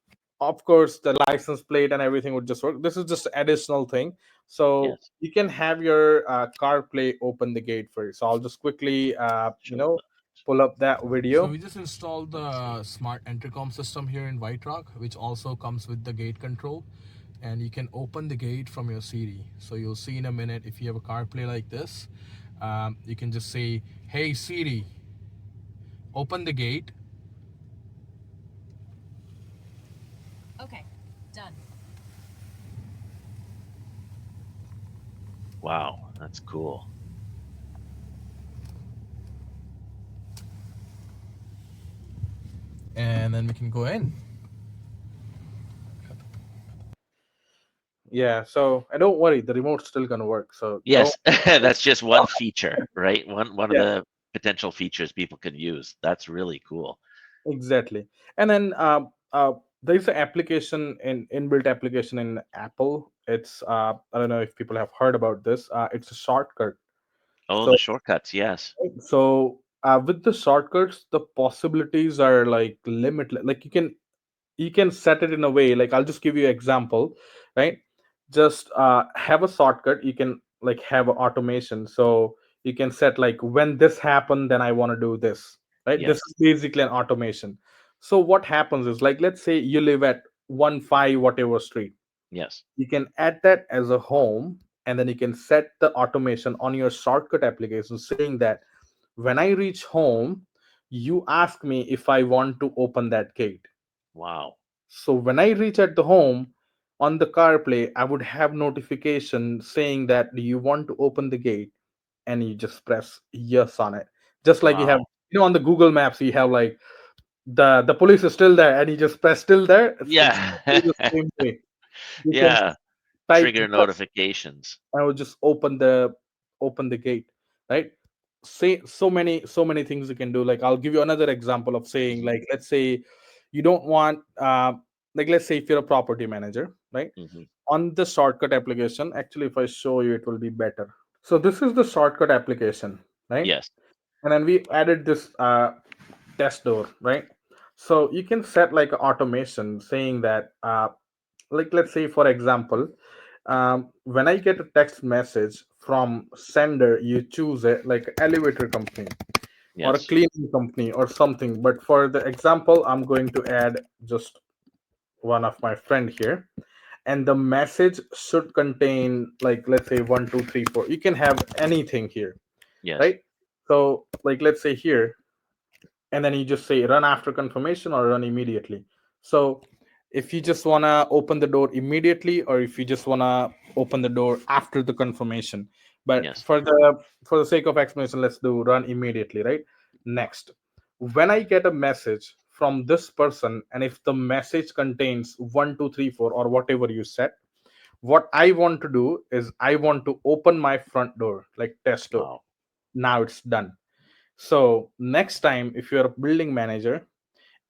of course, the license plate and everything would just work. This is just additional thing. So Yes. you can have your CarPlay open the gate for you. So I'll just quickly Show that. pull up that So video. we just installed Let's see. the smart intercom system here in White Rock, which also comes with the gate control. And you can open the gate from your Siri. So you'll see in a minute, if you have a CarPlay like this, you can just say, "Hey Siri, open the gate." Okay, done. Wow, that's cool. And then we can go in. Yeah. So and don't worry, the remote's still gonna work. So don't. Yes, that's just one feature, right? One of Yeah. the potential features people could use. That's really cool. Exactly. And then there is an application in inbuilt application in Apple. It's I don't know if people have heard about this. It's a shortcut. Oh, So the shortcuts, yes. with the shortcuts, the possibilities are like limitless. Like you can set it in a way, like I'll just give you an example, right? Just have a shortcut. You can like have a automation, so you can set like when this happened then I want to do this, right? This Yes, is basically an automation. So what happens is, like, let's say you live at 1 5 whatever street. yes. You can add that as a home, and then you can set the automation on your shortcut application saying that when I reach home, you ask me if I want to open that gate. Wow. So when I reach at the home on the CarPlay, I would have notification saying that do you want to open the gate, and you just press yes on it. Just like you have, Wow. on the Google Maps, you have like the police is still there, and you just press still there. It's Yeah. exactly the same way. You can Yeah. type Trigger yes, notifications. I would just open the gate, right? Say so many things you can do. Like I'll give you another example of saying, Hmm. like, let's say you don't want like let's say if you're a property manager, right? Hmm. On the shortcut application, actually if I show you it will be better. So this is the shortcut application, right? Yes. And then we added this test door, right? So you can set like automation saying that like let's say for example, when I get a text message from sender, you choose it like elevator company or a Yes. cleaning company or something. But for the example, I'm going to add just one of my friend here, and the message should contain like let's say 1 2 3 4. You can have anything here, Yes. right? So like let's say here, and then you just say run after confirmation or run immediately. So if you just want to open the door immediately, or if you just want to open the door after the confirmation. But Yes. for the sake of explanation, let's do run immediately, right? Next, when I get a message from this person, and if the message contains 1 2 3 4 or whatever you set, what I want to do is I want to open my front door, like test door. Wow. Now it's done. So next time, if you're a building manager,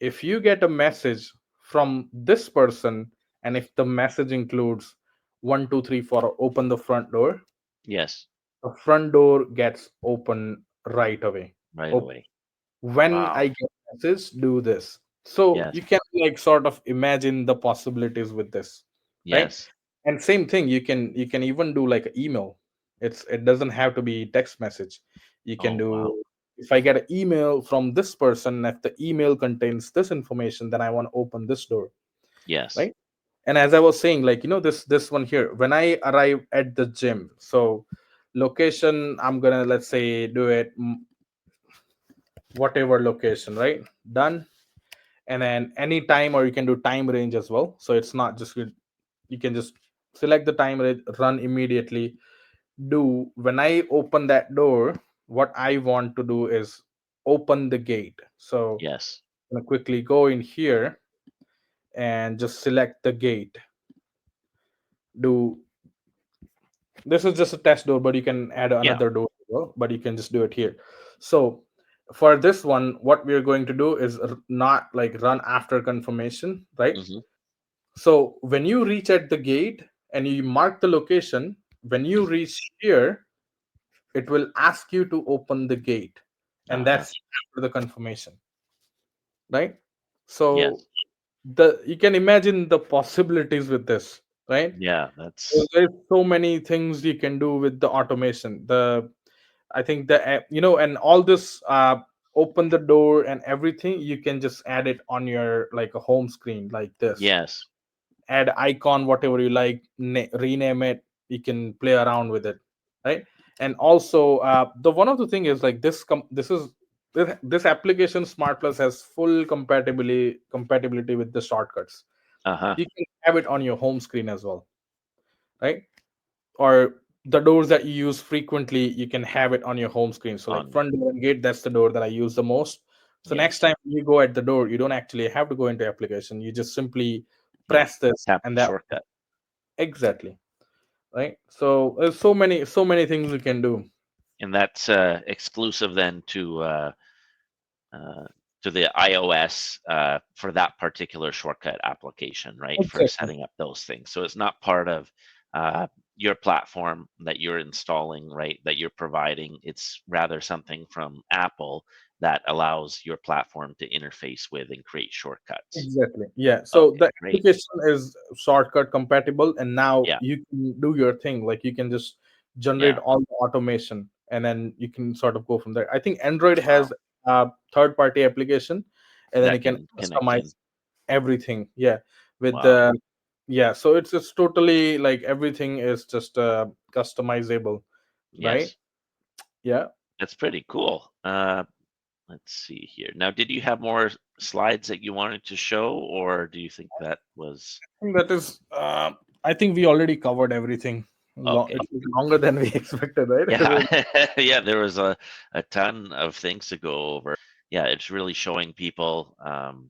if you get a message from this person, and if the message includes 1 2 3 4, open the front door, Yes. the front door gets open right away. Right Op- away. when Wow. I get message, do this. So Yes. you can like sort of imagine the possibilities with this, right? Yes. And same thing, you can even do like an email. It doesn't have to be text message. You can Oh, do, wow. if I get an email from this person, if the email contains this information, then I want to open this door, Yes. right? And as I was saying, like, this one here, when I arrive at the gym, so location, I'm gonna, let's say, do it whatever location, right? Done. And then any time, or you can do time range as well, so it's not just you can just select the time range, run immediately. Do when I open that door, what I want to do is open the gate. So Yes. I'm gonna quickly go in here and just select the gate. Do This is just a test door, but you can add Yeah. another door as well, but you can just do it here. So for this one, what we're going to do is not like run after confirmation, right? Hmm. So when you reach at the gate and you mark the location, when you reach here, it will ask you to open the gate, and Uh-huh. that's after the confirmation, right? So Yes. you can imagine the possibilities with this, right? Yeah. So That's there's so many things you can do with the automation. I think and all this open the door and everything, you can just add it on your like a home screen like this. yes. Add icon whatever you like, rename it. You can play around with it, right? And also the one of the thing is like this application Smart Plus has full compatibility with the shortcuts. Uh-huh. You can have it on your home screen as well, right? Or the doors that you use frequently, you can have it on your home screen. So like On. front door and gate, that's the door that I use the most. So next Yes. time you go at the door, you don't actually have to go into application, you just simply Yeah. press this, Tap and the that shortcut. Exactly. Right. So there's so many things we can do. And that's exclusive then uh, to the iOS for that particular shortcut application, right? For Exactly. setting up those things. So it's not part of uh, your platform that you're installing, right? That you're providing. It's rather something from Apple that allows your platform to interface with and create shortcuts. Exactly. Yeah. So Okay, the great. application is shortcut compatible, and now Yeah, you can do your thing. Like you can just generate yeah. all the automation, and then you can sort of go from there. I think Android has Wow. a third-party application, and then you That can can connect in. customize everything. Yeah, with Wow. the yeah. So it's totally like everything is just customizable, right? Yes, Yeah. that's pretty cool. Let's see here. Now, did you have more slides that you wanted to show, or do you think that was I think that is. I think we already covered everything. okay? It was longer than we expected, right? Yeah, yeah, there was a ton of things to go over. Yeah, it's really showing people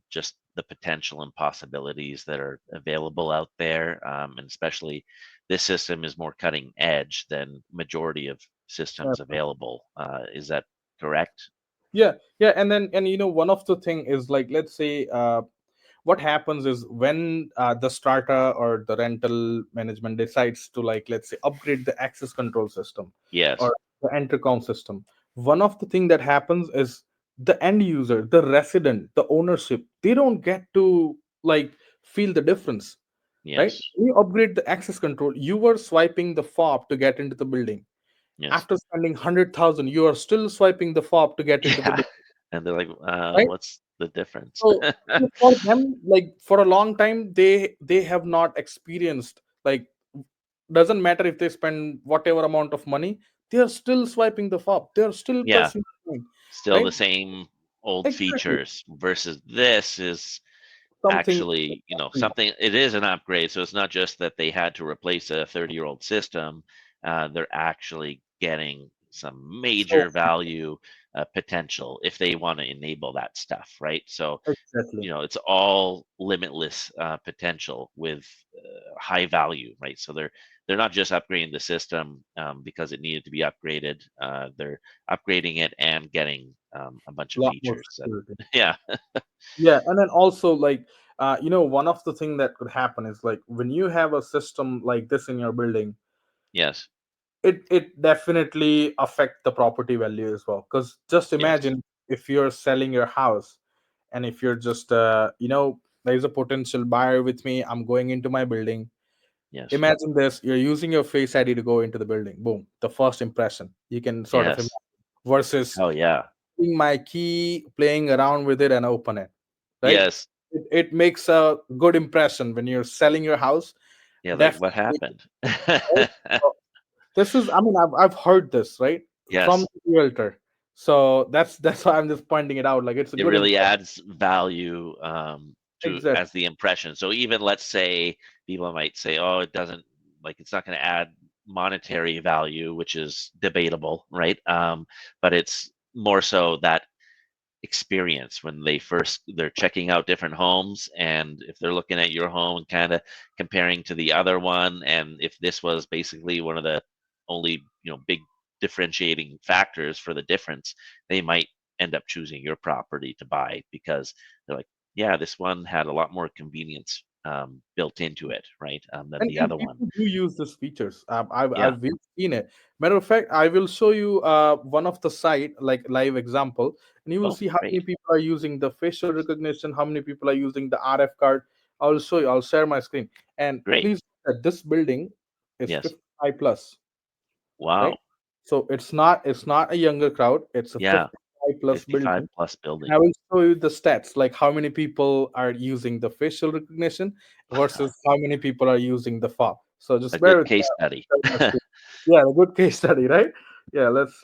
just the potential and possibilities that are available out there, and especially this system is more cutting edge than majority of systems available. Is that correct? Yeah, yeah, and then and one of the thing is like let's say what happens is when the strata or the rental management decides to like let's say upgrade the access control system Yes, or the intercom system, one of the thing that happens is the end user, the resident, the ownership, they don't get to like feel the difference, right? yes, When you upgrade the access control, you were swiping the fob to get into the building. yes. After spending 100,000, you are still swiping the fob to get into the Yeah, building, and they're like, right? what's the difference? So for them, like for a long time, they have not experienced like doesn't matter if they spend whatever amount of money, they are still swiping the fob. They are still Yeah, pressing the thing, still right? the same old Exactly. features versus this is Something. actually, something, it is an upgrade. So it's not just that they had to replace a 30-year-old system. They're actually getting some So major value potential if they want to enable that stuff, right? So exactly. it's all limitless potential with high value, right? So they're not just upgrading the system because it needed to be upgraded. They're upgrading it and getting a bunch A of lot more features. And security. yeah, Yeah, and then also like one of the thing that could happen is like when you have a system like this in your building, yes, it definitely affect the property value as well. Because just yes, imagine if you're selling your house, and if you're just there's a potential buyer with me, I'm going into my building. yes, Imagine this, you're using your face ID to go into the building. Boom, the first impression you can sort of yes. imagine, versus Oh yeah, putting my key, playing around with it and open it, right? yes, It makes a good impression when you're selling your house. yeah. Like what Definitely, happened? right? So this is, I mean, I've heard this, right, from Yes, the realtor. So that's why I'm just pointing it out. Like it's a it good really impression. adds value to Exactly. as the impression. So even let's say people might say, "Oh, it doesn't like it's not going to add monetary value," which is debatable, right? But it's more so that experience when they're checking out different homes, and if they're looking at your home and kind of comparing to the other one, and if this was basically one of the only big differentiating factors for the difference, they might end up choosing your property to buy because they're like, yeah, this one had a lot more convenience built into it, right, than the And other one. people do use these features. Yeah. I've seen it. Matter of fact, I will show you one of the site like live example, and you will Oh, see how many great, people are using the facial recognition, how many people are using the RF card. I will show you. I'll share my screen, and great. please that this building is Yes. 55 plus, right? Wow. So it's not a younger crowd. It's a Yeah. 55 plus 55 building. plus And I building. will show you the stats, like how many people are using the facial recognition versus how many people are using the fob. So A just bear good with me. case study. I'll share my screen. Yeah, a good case study, right? Yeah, let's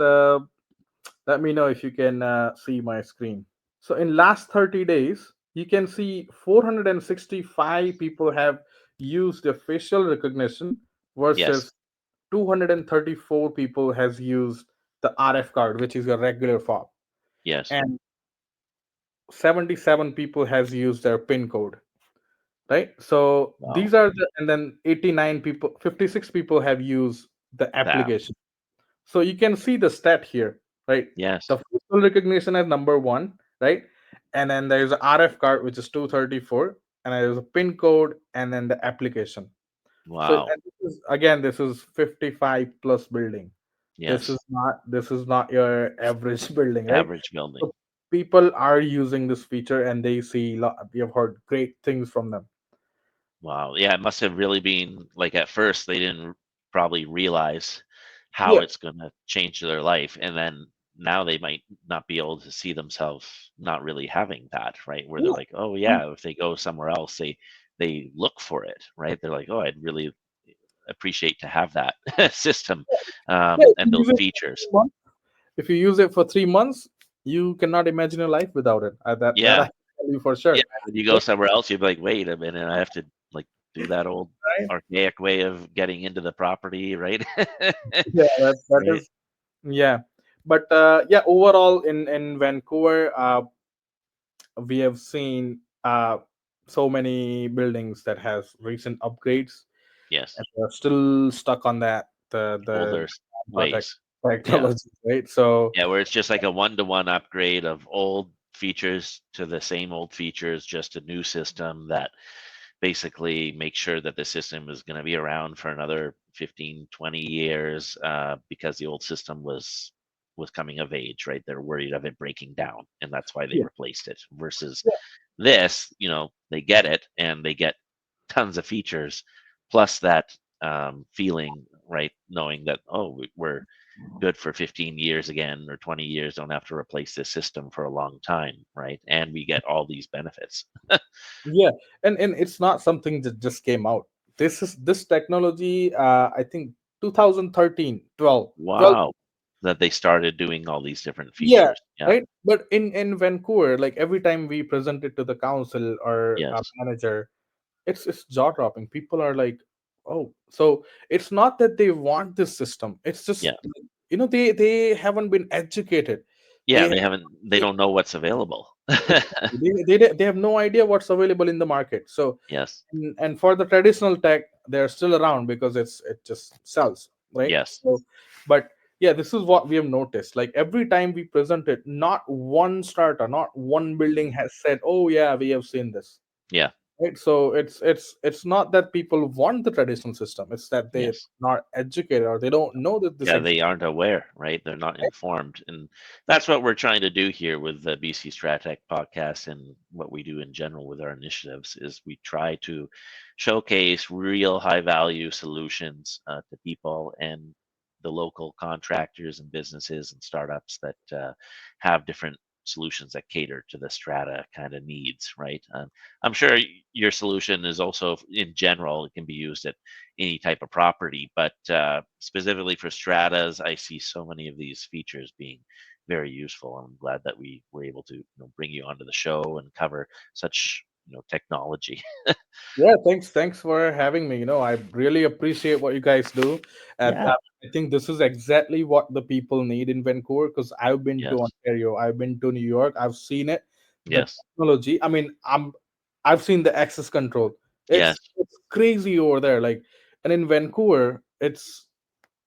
let me know if you can see my screen. So in last 30 days, you can see 465 people have used the facial recognition Yes. versus 234 people has used the RF card, which is a regular fob, Yes. and 77 people has used their pin code. right? So Wow. these are the, and then 89 people, 56 people have used the That. application. So you can see the stat here, right? Yes. The facial recognition as number one, right? And then there's a RF card, which is 234, and there's a pin code, and then the application. So Wow. and this is, again, this is 55 plus building. Yes. This is not your average building, right? Average building. So people are using this feature, and they see we have heard great things from them. Wow. Yeah, it must have really been like at first they didn't probably realize how Yeah, it's going to change their life. And then now they might not be able to see themselves not really having that, right? Where they're yeah. like, oh yeah, if they go somewhere else, they look for it, right? They're like, oh, I'd really appreciate to have that system Yeah, if and you those use it for features. 3 months, if you use it for 3 months, you cannot imagine your life without it. That I Yeah. can tell you for Yeah. sure. When you go somewhere else, you'd be like, wait a minute, I have to like do that old Right? archaic way of getting into the property, right? Yeah, that Right. is, yeah. But yeah, overall in Vancouver, we have seen so many buildings that has recent upgrades, Yes. and they're still stuck on that the Older tech ways. Yeah. technology, right? So Yeah, where it's just like a one-to-one upgrade of old features to the same old features, just a new system that basically makes sure that the system is going to be around for another 15, 20 years because the old system was coming of age, right? They're worried of it breaking down, and that's why they yeah, replaced it. Versus yeah, this, they get it and they get tons of features, plus that feeling, right? Knowing that, oh, we're good for 15 years again or 20 years, don't have to replace this system for a long time, right? And we get all these benefits. yeah. And it's not something that just came out. This technology, I think 2013, 12, 12. Wow, that they started doing all these different Yeah, features. Yeah. right. But in Vancouver, like every time we present it to the council or a Yes. manager, it's jaw dropping. People are like, oh, so it's not that they want this system. It's just, Yeah. they haven't been educated. Yeah. They They haven't. They don't know what's available. they have no idea what's available in the market. So Yes. and for the traditional tech, they're still around because it just sells, right? Yes. So but yeah, this is what we have noticed. Like every time we present it, not one starter, not one building Mhm. has said, oh yeah, we have seen this, Yeah. right? So it's not that people want the traditional system, it's that they're Yes. not educated or they don't know that this Yeah, exists. they aren't aware, right? They're not informed. And that's what we're trying to do here with the BC Stratec podcast and what we do in general with our initiatives is we try to showcase real high value solutions to people and the local contractors and businesses and startups that have different solutions that cater to the strata kind of needs, right? I'm sure your solution is also in general, it can be used at any type of property. But specifically for stratas, I see so many of these features being very useful. I'm glad that we were able to bring you onto the show and cover such technology. Yeah, thanks for having me. I really appreciate what you guys do. Yeah. I think this is exactly what the people need in Vancouver because I've been to Yes. Ontario, I've been to New York, I've seen it. The Yes. technology. I mean, I've seen the access control. Yes. It's crazy over there. Like, and in Vancouver,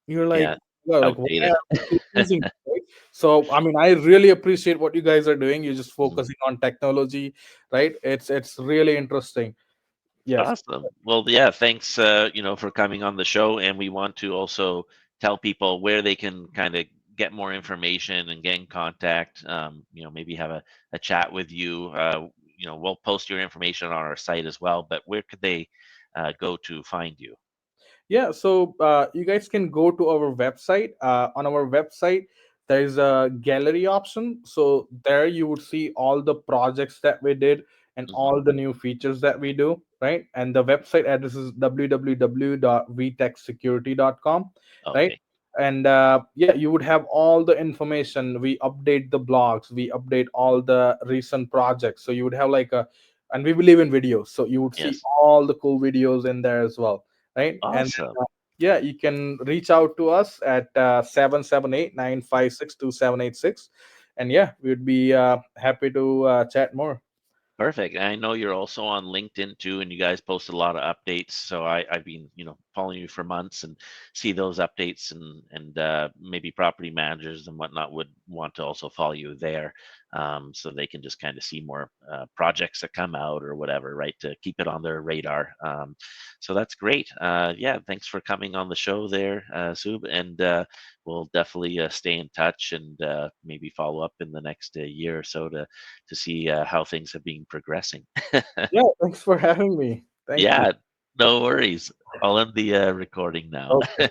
you're like, Yeah. well, like why Outdated. are people using it, right? So I mean, I really appreciate what you guys are doing. You're just Mhm. focusing on technology, right? It's really interesting. Yes. Awesome. Well, yeah, thanks, for coming on the show. And we want to also tell people where they can kind of get more information and get in contact. Maybe have a chat with you. We'll post your information on our site as well. But where could they go to find you? Yeah, so you guys can go to our website. On our website, there is a gallery option. So there you would see all the projects that we did and Hmm. all the new features that we do, right? And the website address is www.wetechsecurity.com, right? Okay. And yeah, you would have all the information. We update the blogs, we update all the recent projects. So you would have like and we believe in videos. So you would see Yes. all the cool videos in there as well, right? And Awesome. yeah, you can reach out to us at 778 and yeah, we'd be happy to chat more. Perfect. I know you're also on LinkedIn too, and you guys post a lot of updates. So I've been, following you for months and see those updates, and maybe property managers and whatnot would want to also follow you there, so they can just kind of see more projects that come out or whatever, right? To keep it on their radar. So that's great. Yeah, thanks for coming on the show there, Sub, and we'll definitely stay in touch and maybe follow up in the next year or so to see how things have been progressing. Yeah, thanks for having me. Thank you. Yeah, no worries. I'll end the recording now. Okay.